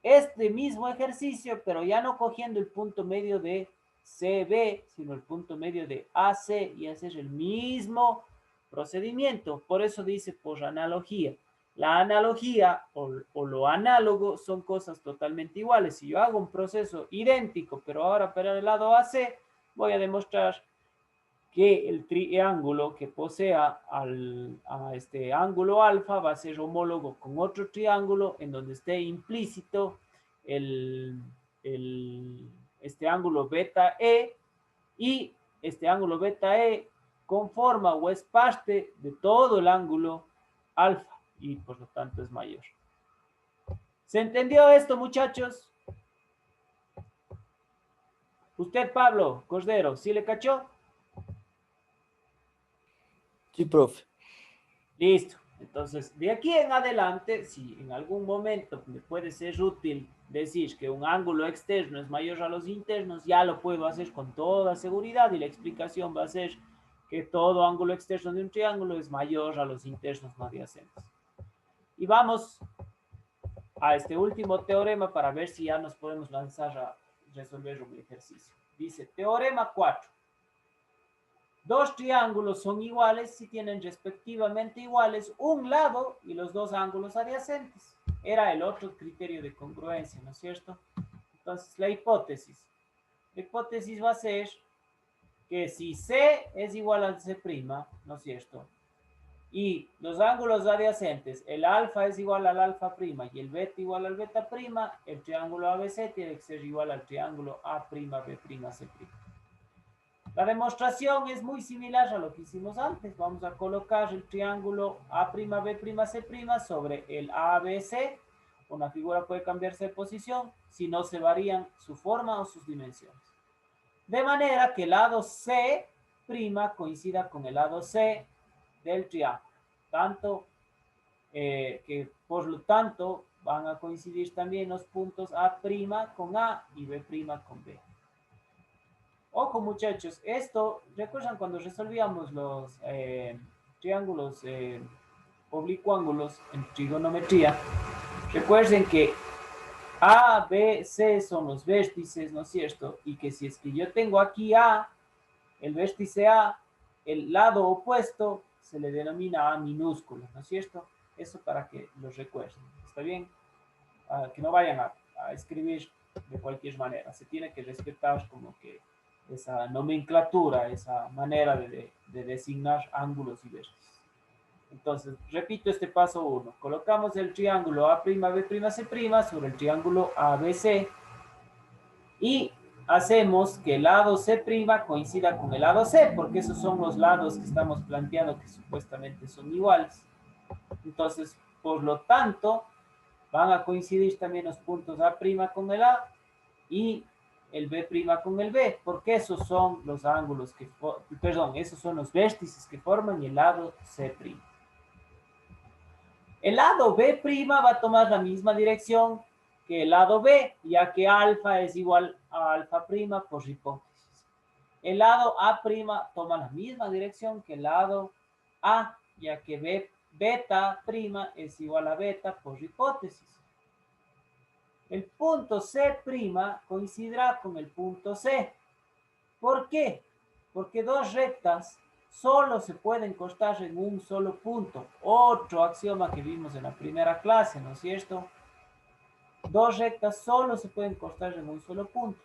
este mismo ejercicio, pero ya no cogiendo el punto medio de CB, sino el punto medio de AC y hacer el mismo procedimiento. Por eso dice por analogía. La analogía o lo análogo son cosas totalmente iguales. Si yo hago un proceso idéntico, pero ahora para el lado AC, voy a demostrar que el triángulo que posea a este ángulo alfa va a ser homólogo con otro triángulo en donde esté implícito este ángulo beta E, y este ángulo beta E conforma o es parte de todo el ángulo alfa y por lo tanto es mayor. ¿Se entendió esto, muchachos? Usted, Pablo Cordero, ¿sí le cachó? Sí, profe. Listo. Entonces, de aquí en adelante, si en algún momento me puede ser útil decir que un ángulo externo es mayor a los internos, ya lo puedo hacer con toda seguridad y la explicación va a ser que todo ángulo externo de un triángulo es mayor a los internos no adyacentes. Y vamos a este último teorema para ver si ya nos podemos lanzar a resolver un ejercicio. Dice, teorema 4. Dos triángulos son iguales si tienen respectivamente iguales un lado y los dos ángulos adyacentes. Era el otro criterio de congruencia, ¿no es cierto? Entonces, la hipótesis. La hipótesis va a ser que si C es igual al C', ¿no es cierto? Y los ángulos adyacentes, el alfa es igual al alfa prima y el beta igual al beta prima, el triángulo ABC tiene que ser igual al triángulo A', B', C'. La demostración es muy similar a lo que hicimos antes. Vamos a colocar el triángulo A', B', C' sobre el ABC. Una figura puede cambiarse de posición si no se varían su forma o sus dimensiones. De manera que el lado C' coincida con el lado C del triángulo. Tanto que por lo tanto van a coincidir también los puntos A' con A y B' con B. Ojo muchachos, esto, ¿recuerdan cuando resolvíamos los triángulos oblicuángulos en trigonometría? Recuerden que A, B, C son los vértices, ¿no es cierto? Y que si es que yo tengo aquí A, el vértice A, el lado opuesto se le denomina A minúsculo, ¿no es cierto? Eso para que lo recuerden, ¿está bien? Que no vayan a escribir de cualquier manera, se tiene que respetar como que esa nomenclatura, esa manera de designar ángulos y vértices. Entonces, repito este paso 1. Colocamos el triángulo A', B', C' sobre el triángulo ABC y hacemos que el lado C' coincida con el lado C, porque esos son los lados que estamos planteando que supuestamente son iguales. Entonces, por lo tanto, van a coincidir también los puntos A' con el A y el B' con el B, porque esos son los ángulos que, perdón, esos son los vértices que forman el lado C'. El lado B' va a tomar la misma dirección que el lado B, ya que alfa es igual a alfa prima por hipótesis. El lado A' toma la misma dirección que el lado A, ya que beta prima es igual a beta por hipótesis. El punto C' coincidirá con el punto C. ¿Por qué? Porque dos rectas solo se pueden cortar en un solo punto. Otro axioma que vimos en la primera clase, ¿no es cierto? Dos rectas solo se pueden cortar en un solo punto.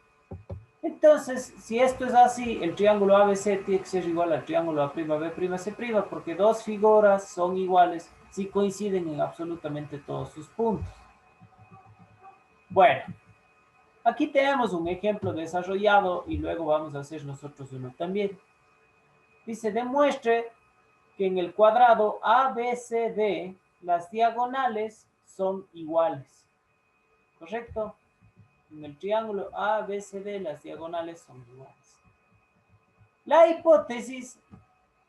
Entonces, si esto es así, el triángulo ABC tiene que ser igual al triángulo A', B', C', porque dos figuras son iguales si coinciden en absolutamente todos sus puntos. Bueno, aquí tenemos un ejemplo desarrollado y luego vamos a hacer nosotros uno también. Dice, demuestre que en el cuadrado ABCD las diagonales son iguales. ¿Correcto? En el triángulo ABCD las diagonales son iguales. La hipótesis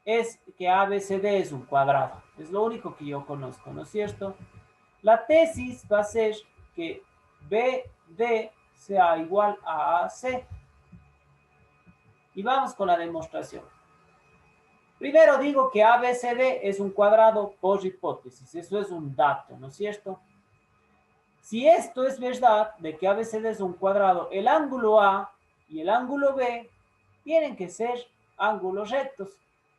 es que ABCD es un cuadrado. Es lo único que yo conozco, ¿no es cierto? La tesis va a ser que BD sea igual a AC. Y vamos con la demostración. Primero digo que ABCD es un cuadrado por hipótesis. Eso es un dato, ¿no es cierto? Si esto es verdad, de que ABCD es un cuadrado, el ángulo A y el ángulo B tienen que ser ángulos rectos.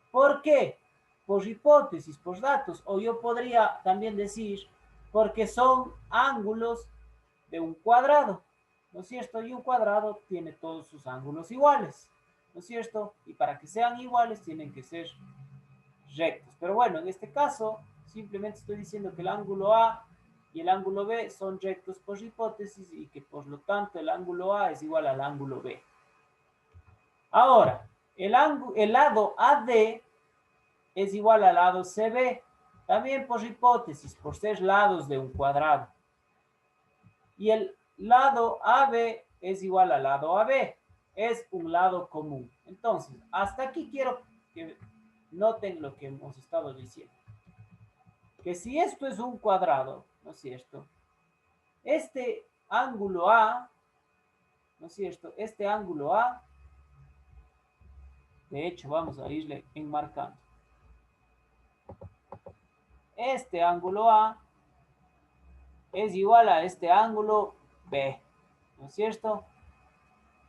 ¿Por qué? Por hipótesis, por datos. O yo podría también decir, porque son ángulos de un cuadrado, ¿no es cierto? Y un cuadrado tiene todos sus ángulos iguales, ¿no es cierto? Y para que sean iguales tienen que ser rectos. Pero bueno, en este caso, simplemente estoy diciendo que el ángulo A y el ángulo B son rectos por hipótesis y que por lo tanto el ángulo A es igual al ángulo B. Ahora, el lado AD es igual al lado CB, también por hipótesis, por ser lados de un cuadrado. Y el lado AB es igual al lado AB, es un lado común. Entonces, hasta aquí quiero que noten lo que hemos estado diciendo. que si esto es un cuadrado, ¿no es cierto? Este ángulo A, ¿no es cierto? Este ángulo A, de hecho, vamos a irle enmarcando. Este ángulo A es igual a este ángulo B, ¿no es cierto?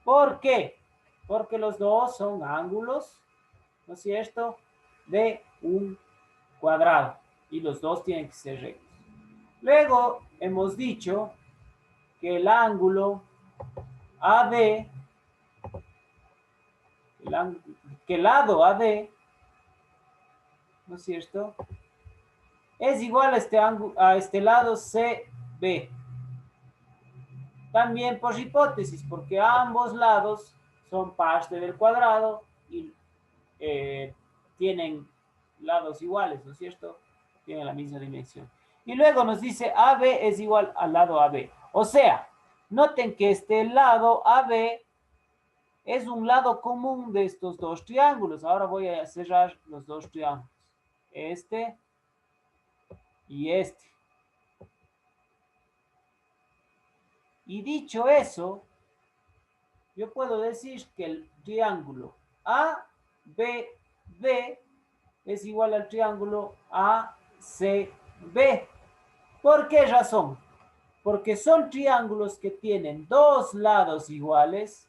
¿Por qué? Porque los dos son ángulos, ¿no es cierto?, de un cuadrado y los dos tienen que ser rectos. Luego hemos dicho que el ángulo AD, que el lado AD, ¿no es cierto?, es igual a este lado CB. También por hipótesis, porque ambos lados son parte del cuadrado y tienen lados iguales, ¿no es cierto? Tienen la misma dimensión. Y luego nos dice AB es igual al lado AB. O sea, noten que este lado AB es un lado común de estos dos triángulos. Ahora voy a cerrar los dos triángulos. Este y este. Y dicho eso, yo puedo decir que el triángulo ABD es igual al triángulo ACB. ¿Por qué razón? Porque son triángulos que tienen dos lados iguales,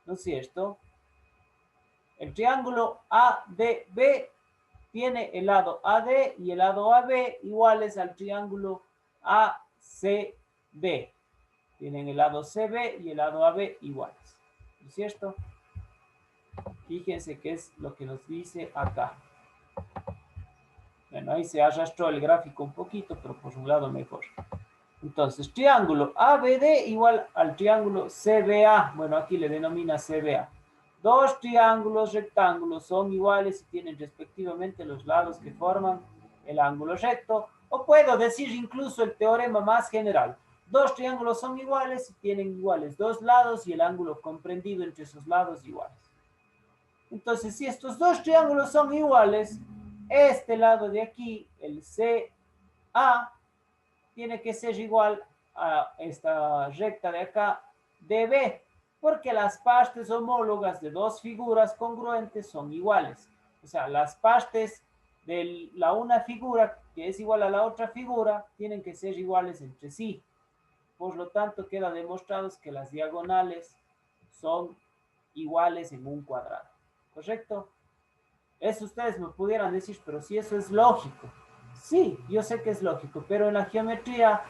¿no es cierto? El triángulo ADB tiene el lado AD y el lado AB iguales al triángulo ACB. Tienen el lado CB y el lado AB iguales, ¿no es cierto? Fíjense qué es lo que nos dice acá. Bueno, ahí se arrastró el gráfico un poquito, pero por un lado mejor. Entonces, triángulo ABD igual al triángulo CBA. Bueno, aquí le denomina CBA. Dos triángulos rectángulos son iguales y tienen respectivamente los lados que forman el ángulo recto. O puedo decir incluso el teorema más general. Dos triángulos son iguales y tienen iguales dos lados y el ángulo comprendido entre esos lados iguales. Entonces, si estos dos triángulos son iguales, este lado de aquí, el CA, tiene que ser igual a esta recta de acá, DB, porque las partes homólogas de dos figuras congruentes son iguales. O sea, las partes de la una figura que es igual a la otra figura tienen que ser iguales entre sí. Por lo tanto, queda demostrado que las diagonales son iguales en un cuadrado. ¿Correcto? Eso ustedes me pudieran decir, pero si eso es lógico. Sí, yo sé que es lógico, pero en la geometría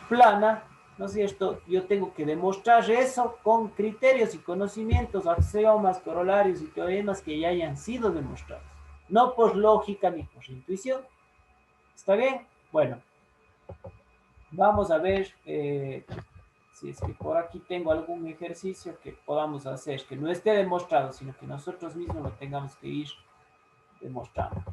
plana, ¿no es cierto? Yo tengo que demostrar eso con criterios y conocimientos, axiomas, corolarios y teoremas que ya hayan sido demostrados. No por lógica ni por intuición. ¿Está bien? Bueno, vamos a ver si es que por aquí tengo algún ejercicio que podamos hacer, que no esté demostrado, sino que nosotros mismos lo tengamos que ir demostrando.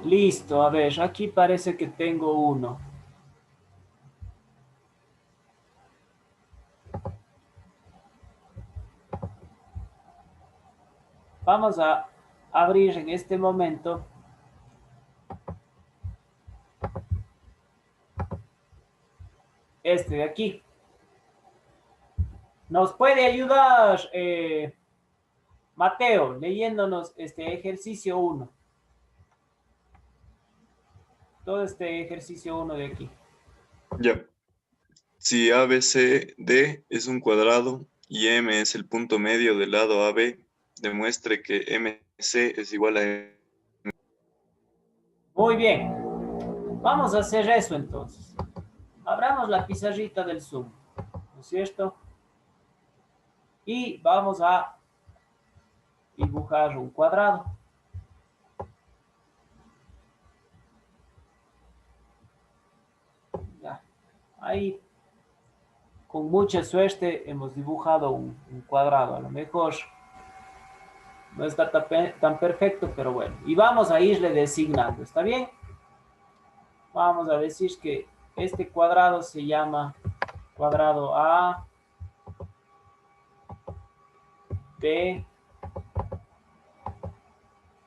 Listo, a ver, aquí parece que tengo uno. Vamos a abrir en este momento este de aquí. ¿Nos puede ayudar Mateo leyéndonos este ejercicio 1? Todo este ejercicio 1 de aquí. Ya. Si ABCD es un cuadrado y M es el punto medio del lado AB, demuestre que MC es igual a M. Muy bien. Vamos a hacer eso entonces. Abramos la pizarrita del Zoom, ¿no es cierto? Y vamos a dibujar un cuadrado. Ya. Ahí, con mucha suerte, hemos dibujado un cuadrado. A lo mejor No está tan perfecto, pero bueno. Y vamos a irle designando, ¿está bien? Vamos a decir que este cuadrado se llama cuadrado A, B,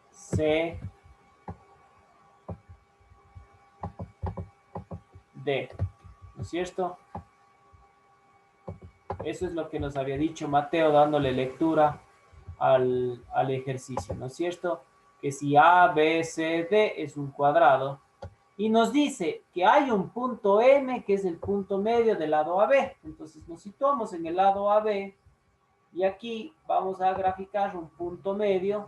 C, D. ¿No es cierto? Eso es lo que nos había dicho Mateo dándole lectura al ejercicio, ¿no es cierto? Que si A, B, C, D es un cuadrado y nos dice que hay un punto M que es el punto medio del lado AB. Entonces nos situamos en el lado AB y aquí vamos a graficar un punto medio,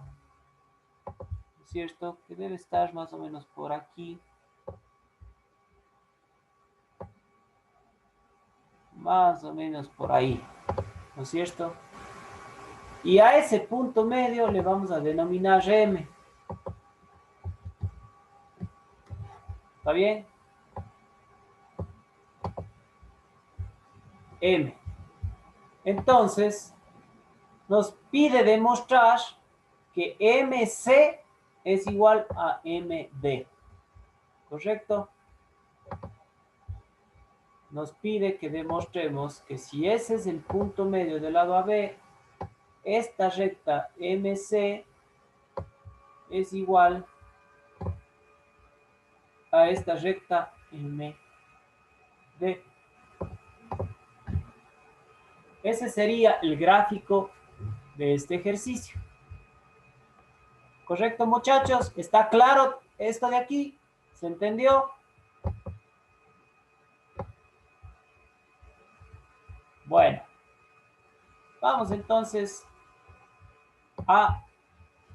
¿no es cierto? Que debe estar más o menos por aquí. Más o menos por ahí, ¿no es cierto? Y a ese punto medio le vamos a denominar M. ¿Está bien? M. Entonces, nos pide demostrar que MC es igual a MD. ¿Correcto? Nos pide que demostremos que si ese es el punto medio del lado AB, esta recta MC es igual a esta recta MD. Ese sería el gráfico de este ejercicio. ¿Correcto, muchachos? ¿Está claro esto de aquí? ¿Se entendió? Bueno, vamos entonces a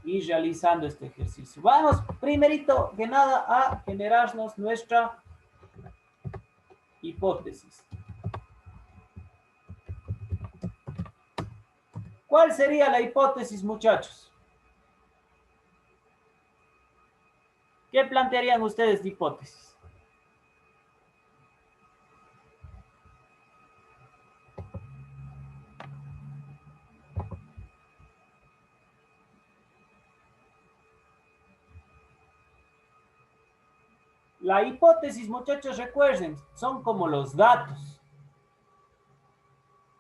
ir realizando este ejercicio. Vamos, primerito que nada, a generarnos nuestra hipótesis. ¿Cuál sería la hipótesis, muchachos? ¿Qué plantearían ustedes de hipótesis? La hipótesis, muchachos, recuerden, son como los datos.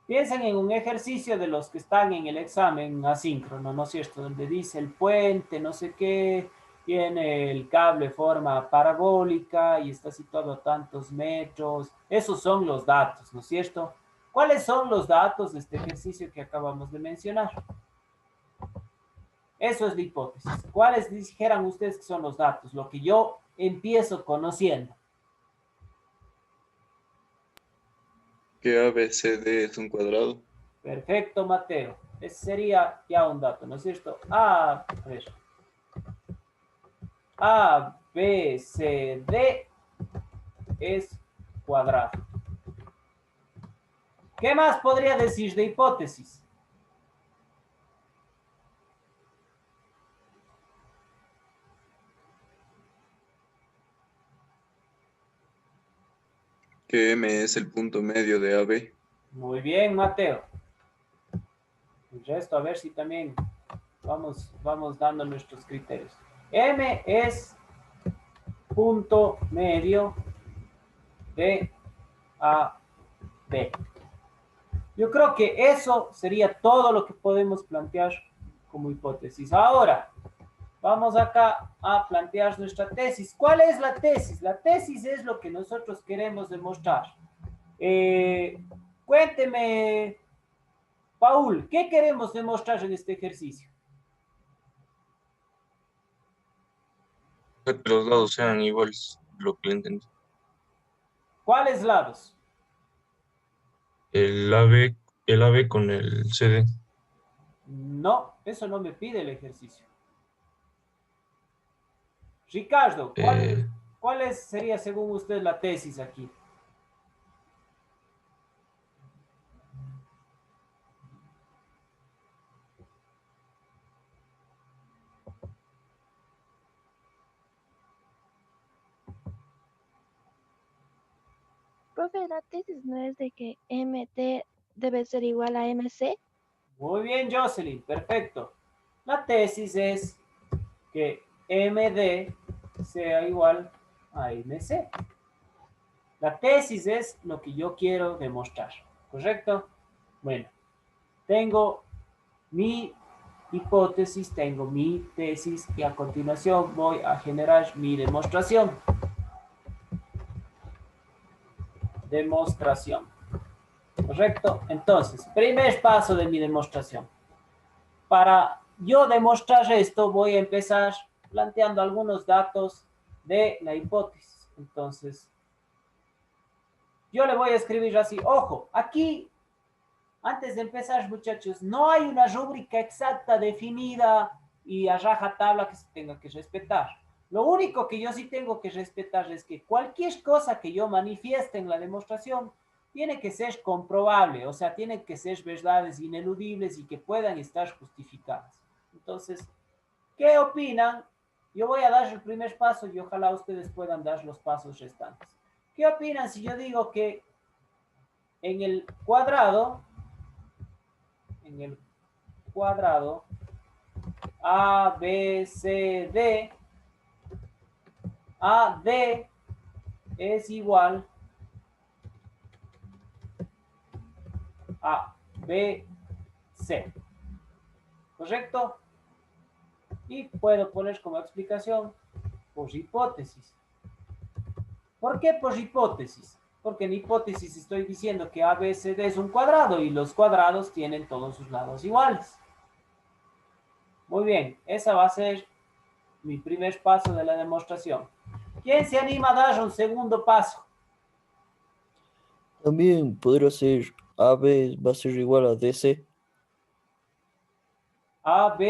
Piensen en un ejercicio de los que están en el examen asíncrono, ¿no es cierto? Donde dice el puente, no sé qué, tiene el cable forma parabólica y está situado a tantos metros. Esos son los datos, ¿no es cierto? ¿Cuáles son los datos de este ejercicio que acabamos de mencionar? Eso es la hipótesis. ¿Cuáles dijeran ustedes que son los datos? Lo que yo empiezo conociendo. Que ABCD es un cuadrado. Perfecto, Mateo. Ese sería ya un dato, ¿no es cierto? A ver. A, B, C, D es cuadrado. ¿Qué más podría decir de hipótesis? Que M es el punto medio de AB. Muy bien, Mateo. El resto, a ver si también vamos dando nuestros criterios. M es punto medio de AB. Yo creo que eso sería todo lo que podemos plantear como hipótesis. Ahora, vamos acá a plantear nuestra tesis. ¿Cuál es la tesis? La tesis es lo que nosotros queremos demostrar. Cuénteme, Paul, ¿qué queremos demostrar en este ejercicio? Que los lados sean iguales, lo que le entendí. ¿Cuáles lados? El AB con el CD. No, eso no me pide el ejercicio. Ricardo, ¿cuál sería según usted la tesis aquí? Profe, la tesis no es de que MT debe ser igual a MC. Muy bien, Jocelyn, perfecto. La tesis es que MD sea igual a MC. La tesis es lo que yo quiero demostrar, ¿correcto? Bueno, tengo mi hipótesis, tengo mi tesis y a continuación voy a generar mi demostración. Demostración. ¿Correcto? Entonces, primer paso de mi demostración. Para yo demostrar esto, voy a empezar planteando algunos datos de la hipótesis. Entonces, yo le voy a escribir así. Ojo, aquí, antes de empezar, muchachos, no hay una rúbrica exacta definida y a rajatabla que se tenga que respetar. Lo único que yo sí tengo que respetar es que cualquier cosa que yo manifieste en la demostración tiene que ser comprobable, o sea, tienen que ser verdades ineludibles y que puedan estar justificadas. Entonces, ¿qué opinan? Yo voy a dar el primer paso y ojalá ustedes puedan dar los pasos restantes. ¿Qué opinan si yo digo que en el cuadrado A, B, C, D, AD es igual a BC? ¿Correcto? Y puedo poner como explicación por hipótesis. ¿Por qué por hipótesis? Porque en hipótesis estoy diciendo que ABCD es un cuadrado y los cuadrados tienen todos sus lados iguales. Muy bien, esa va a ser mi primer paso de la demostración. ¿Quién se anima a dar un segundo paso? También podría ser AB va a ser igual a DC. AB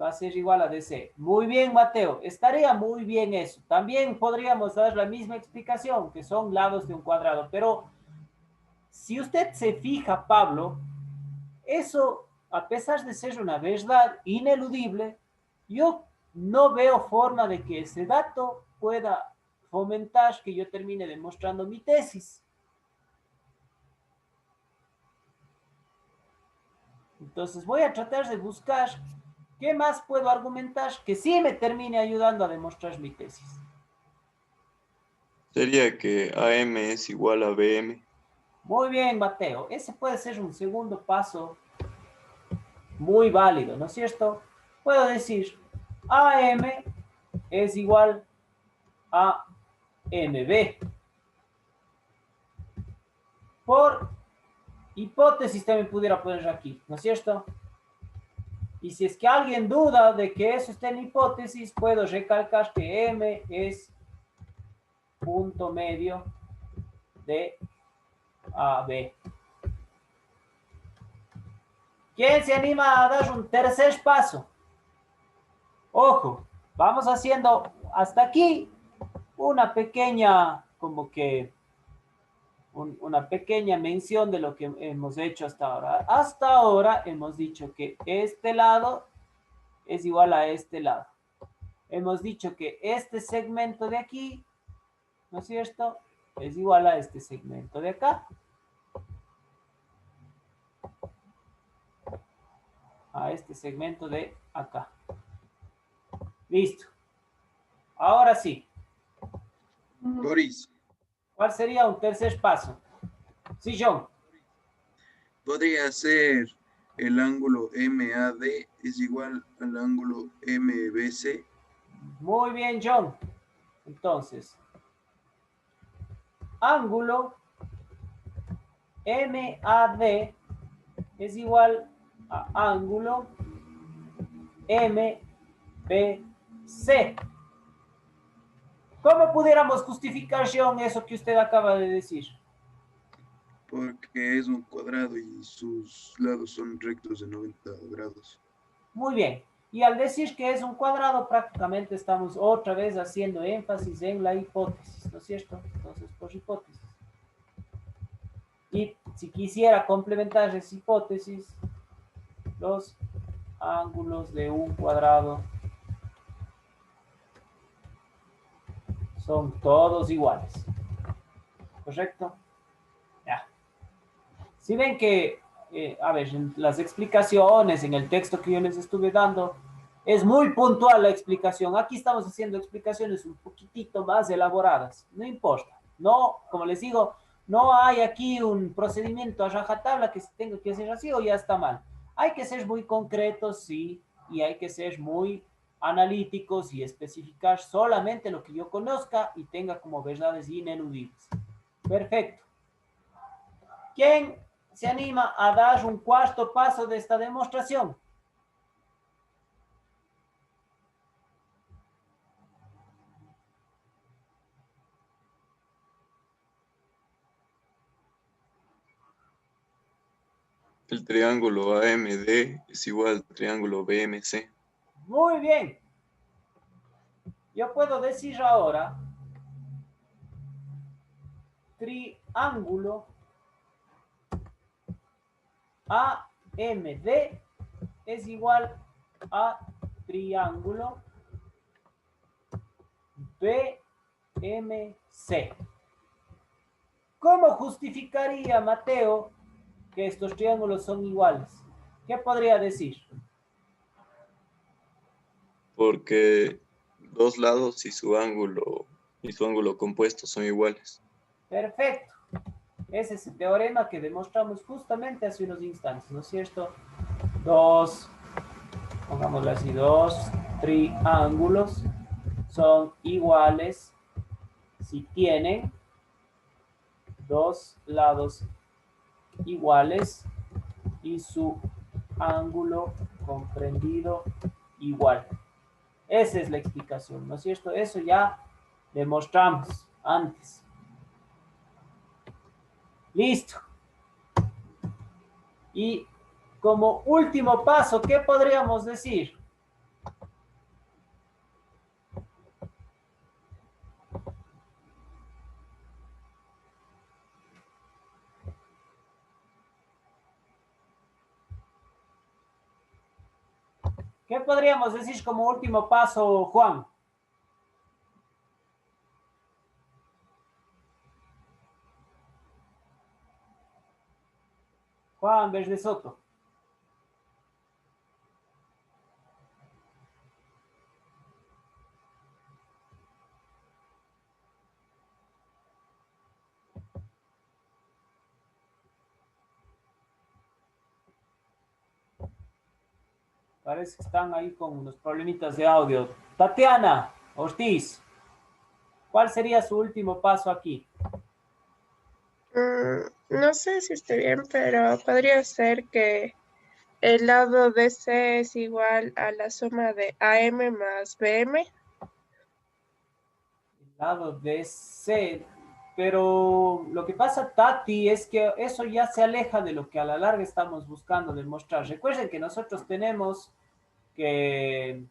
va a ser igual a DC. Muy bien, Mateo. Estaría muy bien eso. También podríamos dar la misma explicación, que son lados de un cuadrado. Pero si usted se fija, Pablo, eso, a pesar de ser una verdad ineludible, yo no veo forma de que ese dato pueda fomentar que yo termine demostrando mi tesis. Entonces voy a tratar de buscar qué más puedo argumentar que sí me termine ayudando a demostrar mi tesis. Sería que AM es igual a BM. Muy bien, Mateo. Ese puede ser un segundo paso muy válido, ¿no es cierto? Puedo decir AM es igual a MB. Por hipótesis también pudiera poner aquí, ¿no es cierto? Y si es que alguien duda de que eso esté en hipótesis, puedo recalcar que M es punto medio de AB. ¿Quién se anima a dar un tercer paso? Ojo, vamos haciendo hasta aquí una pequeña, como que una pequeña mención de lo que hemos hecho hasta ahora. Hasta ahora hemos dicho que este lado es igual a este lado. Hemos dicho que este segmento de aquí, ¿no es cierto?, es igual a este segmento de acá. A este segmento de acá. Listo. Ahora sí. Boris, ¿Cuál sería un tercer paso? Sí, John. podría ser el ángulo MAD es igual al ángulo MBC. Muy bien, John. Entonces, ángulo MAD es igual a ángulo MBC. ¿Cómo pudiéramos justificar, John, eso que usted acaba de decir? Porque es un cuadrado y sus lados son rectos de 90 grados. Muy bien. Y al decir que es un cuadrado, prácticamente estamos otra vez haciendo énfasis en la hipótesis, ¿no es cierto? Entonces, por hipótesis. Y si quisiera complementar esa hipótesis, los ángulos de un cuadrado son todos iguales. ¿Correcto? Ya. Si ven que, a ver, en las explicaciones, en el texto que yo les estuve dando, Es muy puntual la explicación. Aquí estamos haciendo explicaciones un poquitito más elaboradas. No importa. No, como les digo, no hay aquí un procedimiento a rajatabla que se tenga que hacer así o ya está mal. Hay que ser muy concretos, sí, y hay que ser muy analíticos y especificar solamente lo que yo conozca y tenga como verdades ineludibles. Perfecto. ¿Quién se anima a dar un cuarto paso de esta demostración? El triángulo AMD es igual al triángulo BMC. Muy bien. Yo puedo decir ahora triángulo AMD es igual a triángulo BMC. ¿Cómo justificaría Mateo que estos triángulos son iguales? ¿Qué podría decir? Porque dos lados y su ángulo compuesto son iguales. Perfecto. Ese es el teorema que demostramos justamente hace unos instantes, ¿no es cierto? Pongámoslo así, dos triángulos son iguales si tienen dos lados iguales y su ángulo comprendido igual. Esa es la explicación, ¿no es cierto? Eso ya demostramos antes. Listo. Y como último paso, ¿qué podríamos decir? ¿Qué podríamos decir como último paso, Juan? Juan Verde Soto. Parece que están ahí con unos problemitas de audio. Tatiana Ortiz, ¿cuál sería su último paso aquí? No sé si esté bien, pero podría ser que el lado DC es igual a la suma de AM más BM. El lado de C. Pero lo que pasa, Tati, es que eso ya se aleja de lo que a la larga estamos buscando demostrar. Recuerden que nosotros tenemos que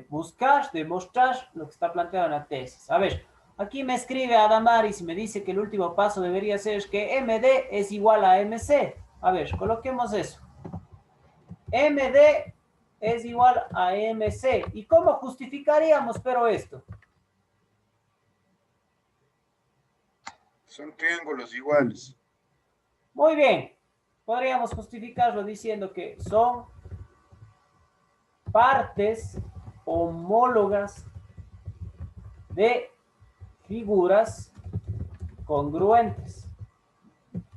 buscar, demostrar lo que está planteado en la tesis. A ver, aquí me escribe Adamaris y me dice que el último paso debería ser que MD es igual a MC. A ver, coloquemos eso. MD es igual a MC. ¿Y cómo justificaríamos, pero esto? Son triángulos iguales. Muy bien. Podríamos justificarlo diciendo que son partes homólogas de figuras congruentes.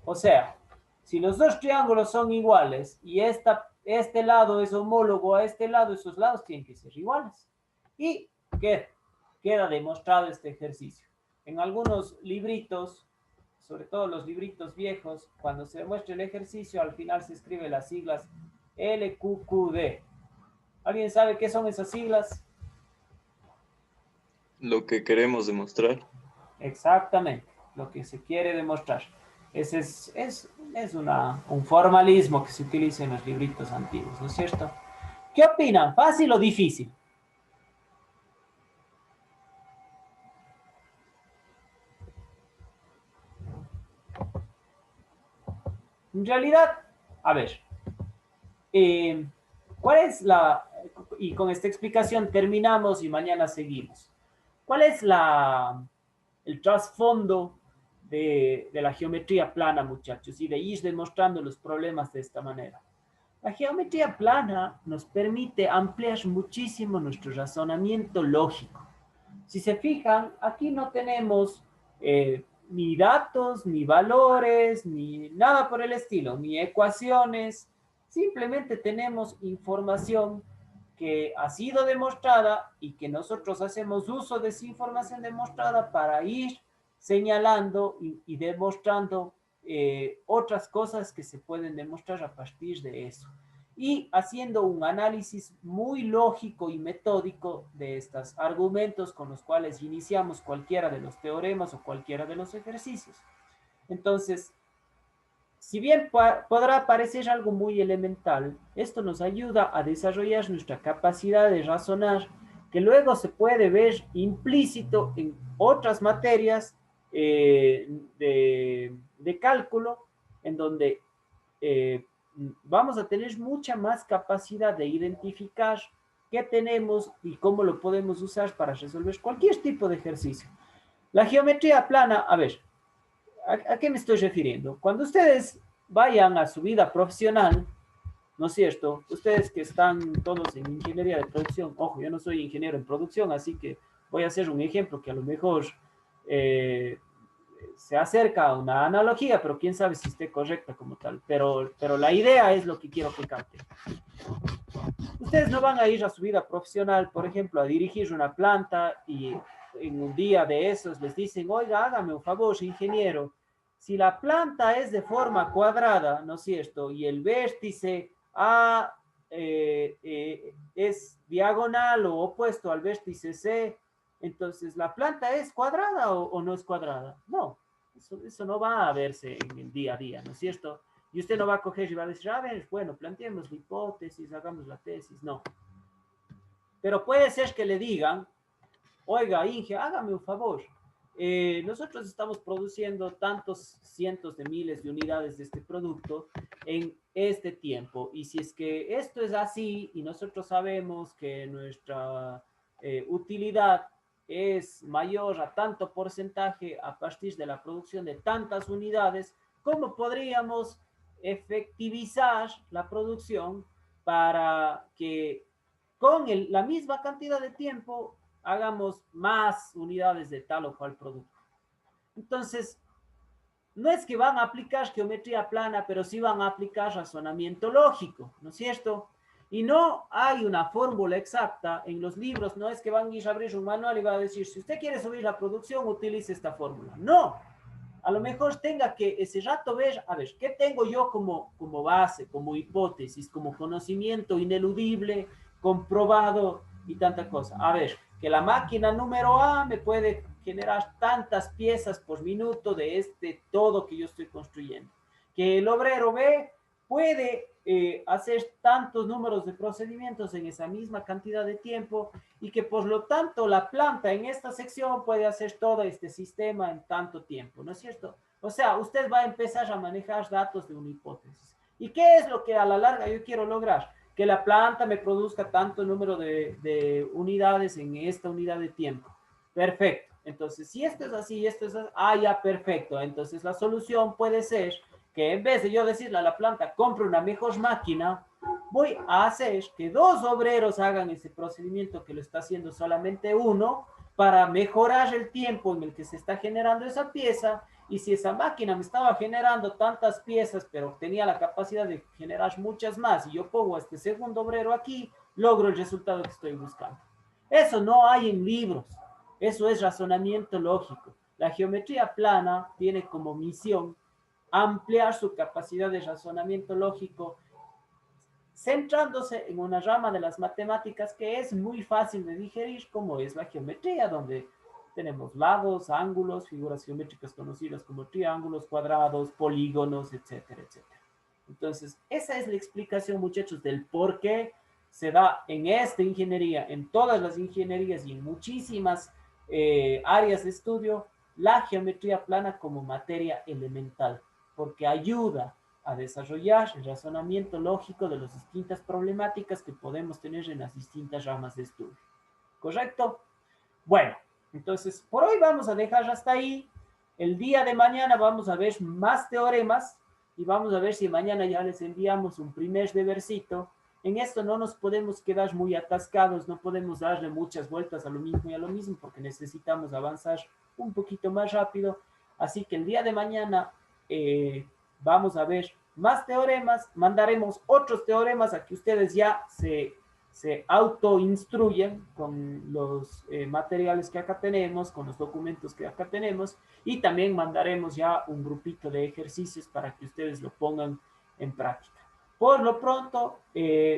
O sea, si los dos triángulos son iguales y este lado es homólogo a este lado, esos lados tienen que ser iguales. Y queda demostrado este ejercicio. En algunos libritos, sobre todo los libritos viejos, cuando se demuestra el ejercicio, al final se escribe las siglas LQQD. ¿Alguien sabe qué son esas siglas? Lo que queremos demostrar. Exactamente, lo que se quiere demostrar. Ese es un formalismo que se utiliza en los libritos antiguos, ¿no es cierto? ¿Qué opinan? ¿Fácil o difícil? En realidad, a ver, ¿cuál es y con esta explicación terminamos y mañana seguimos. ¿Cuál es el trasfondo de la geometría plana, muchachos? Y de ir demostrando los problemas de esta manera. La geometría plana nos permite ampliar muchísimo nuestro razonamiento lógico. Si se fijan, aquí no tenemos ni datos, ni valores, ni nada por el estilo, ni ecuaciones. Simplemente tenemos información que ha sido demostrada y que nosotros hacemos uso de esa información demostrada para ir señalando y demostrando otras cosas que se pueden demostrar a partir de eso. Y haciendo un análisis muy lógico y metódico de estos argumentos con los cuales iniciamos cualquiera de los teoremas o cualquiera de los ejercicios. Entonces, si bien podrá parecer algo muy elemental, esto nos ayuda a desarrollar nuestra capacidad de razonar, que luego se puede ver implícito en otras materias de cálculo, en donde vamos a tener mucha más capacidad de identificar qué tenemos y cómo lo podemos usar para resolver cualquier tipo de ejercicio. La geometría plana, a ver, ¿a qué me estoy refiriendo? Cuando ustedes vayan a su vida profesional, ¿no es cierto? Ustedes que están todos en ingeniería de producción, ojo, yo no soy ingeniero en producción, así que voy a hacer un ejemplo que a lo mejor se acerca a una analogía, pero quién sabe si esté correcta como tal. Pero la idea es lo que quiero que capten. Ustedes no van a ir a su vida profesional, por ejemplo, a dirigir una planta y en un día de esos les dicen, oiga, hágame un favor, ingeniero, si la planta es de forma cuadrada, ¿no es cierto? Y el vértice A es diagonal o opuesto al vértice C, entonces, ¿la planta es cuadrada o no es cuadrada? No, eso no va a verse en el día a día, ¿no es cierto? Y usted no va a coger y va a decir, a ver, bueno, planteemos la hipótesis, hagamos la tesis, no. Pero puede ser que le digan, oiga, Inge, hágame un favor. Nosotros estamos produciendo tantos cientos de miles de unidades de este producto en este tiempo. Y si es que esto es así y nosotros sabemos que nuestra utilidad es mayor a tanto porcentaje a partir de la producción de tantas unidades, ¿cómo podríamos efectivizar la producción para que con la misma cantidad de tiempo hagamos más unidades de tal o cual producto? Entonces, no es que van a aplicar geometría plana, pero sí van a aplicar razonamiento lógico, ¿no es cierto? Y no hay una fórmula exacta en los libros, no es que van a ir a abrir un manual y va a decir, si usted quiere subir la producción, utilice esta fórmula. No, a lo mejor tenga que ese rato ver, a ver, ¿qué tengo yo como base, como hipótesis, como conocimiento ineludible, comprobado y tanta cosa? A ver, que la máquina número A me puede generar tantas piezas por minuto de este todo que yo estoy construyendo. Que el obrero B puede hacer tantos números de procedimientos en esa misma cantidad de tiempo y que por lo tanto la planta en esta sección puede hacer todo este sistema en tanto tiempo, ¿no es cierto? O sea, usted va a empezar a manejar datos de una hipótesis. ¿Y qué es lo que a la larga yo quiero lograr? Que la planta me produzca tanto número de unidades en esta unidad de tiempo. Perfecto. Entonces, si esto es así, esto es así, ya, perfecto. Entonces, la solución puede ser que en vez de yo decirle a la planta, compre una mejor máquina, voy a hacer que dos obreros hagan ese procedimiento que lo está haciendo solamente uno para mejorar el tiempo en el que se está generando esa pieza. Y si esa máquina me estaba generando tantas piezas, pero tenía la capacidad de generar muchas más, y yo pongo a este segundo obrero aquí, logro el resultado que estoy buscando. Eso no hay en libros. Eso es razonamiento lógico. La geometría plana tiene como misión ampliar su capacidad de razonamiento lógico, centrándose en una rama de las matemáticas que es muy fácil de digerir, como es la geometría, donde tenemos lados, ángulos, figuras geométricas conocidas como triángulos, cuadrados, polígonos, etcétera, etcétera. Entonces, esa es la explicación, muchachos, del por qué se da en esta ingeniería, en todas las ingenierías y en muchísimas áreas de estudio, la geometría plana como materia elemental, porque ayuda a desarrollar el razonamiento lógico de las distintas problemáticas que podemos tener en las distintas ramas de estudio. ¿Correcto? Bueno, entonces por hoy vamos a dejar hasta ahí. El día de mañana vamos a ver más teoremas y vamos a ver si mañana ya les enviamos un primer debercito. En esto no nos podemos quedar muy atascados, no podemos darle muchas vueltas a lo mismo y a lo mismo porque necesitamos avanzar un poquito más rápido. Así que el día de mañana vamos a ver más teoremas, mandaremos otros teoremas a que ustedes ya se autoinstruyen con los materiales que acá tenemos, con los documentos que acá tenemos, y también mandaremos ya un grupito de ejercicios para que ustedes lo pongan en práctica. Por lo pronto,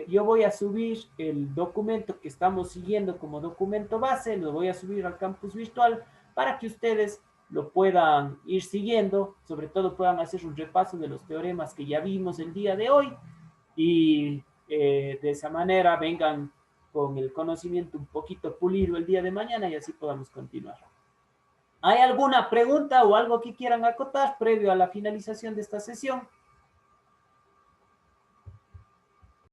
yo voy a subir el documento que estamos siguiendo como documento base, lo voy a subir al campus virtual para que ustedes lo puedan ir siguiendo, sobre todo puedan hacer un repaso de los teoremas que ya vimos el día de hoy y de esa manera vengan con el conocimiento un poquito pulido el día de mañana y así podamos continuar. ¿Hay alguna pregunta o algo que quieran acotar previo a la finalización de esta sesión?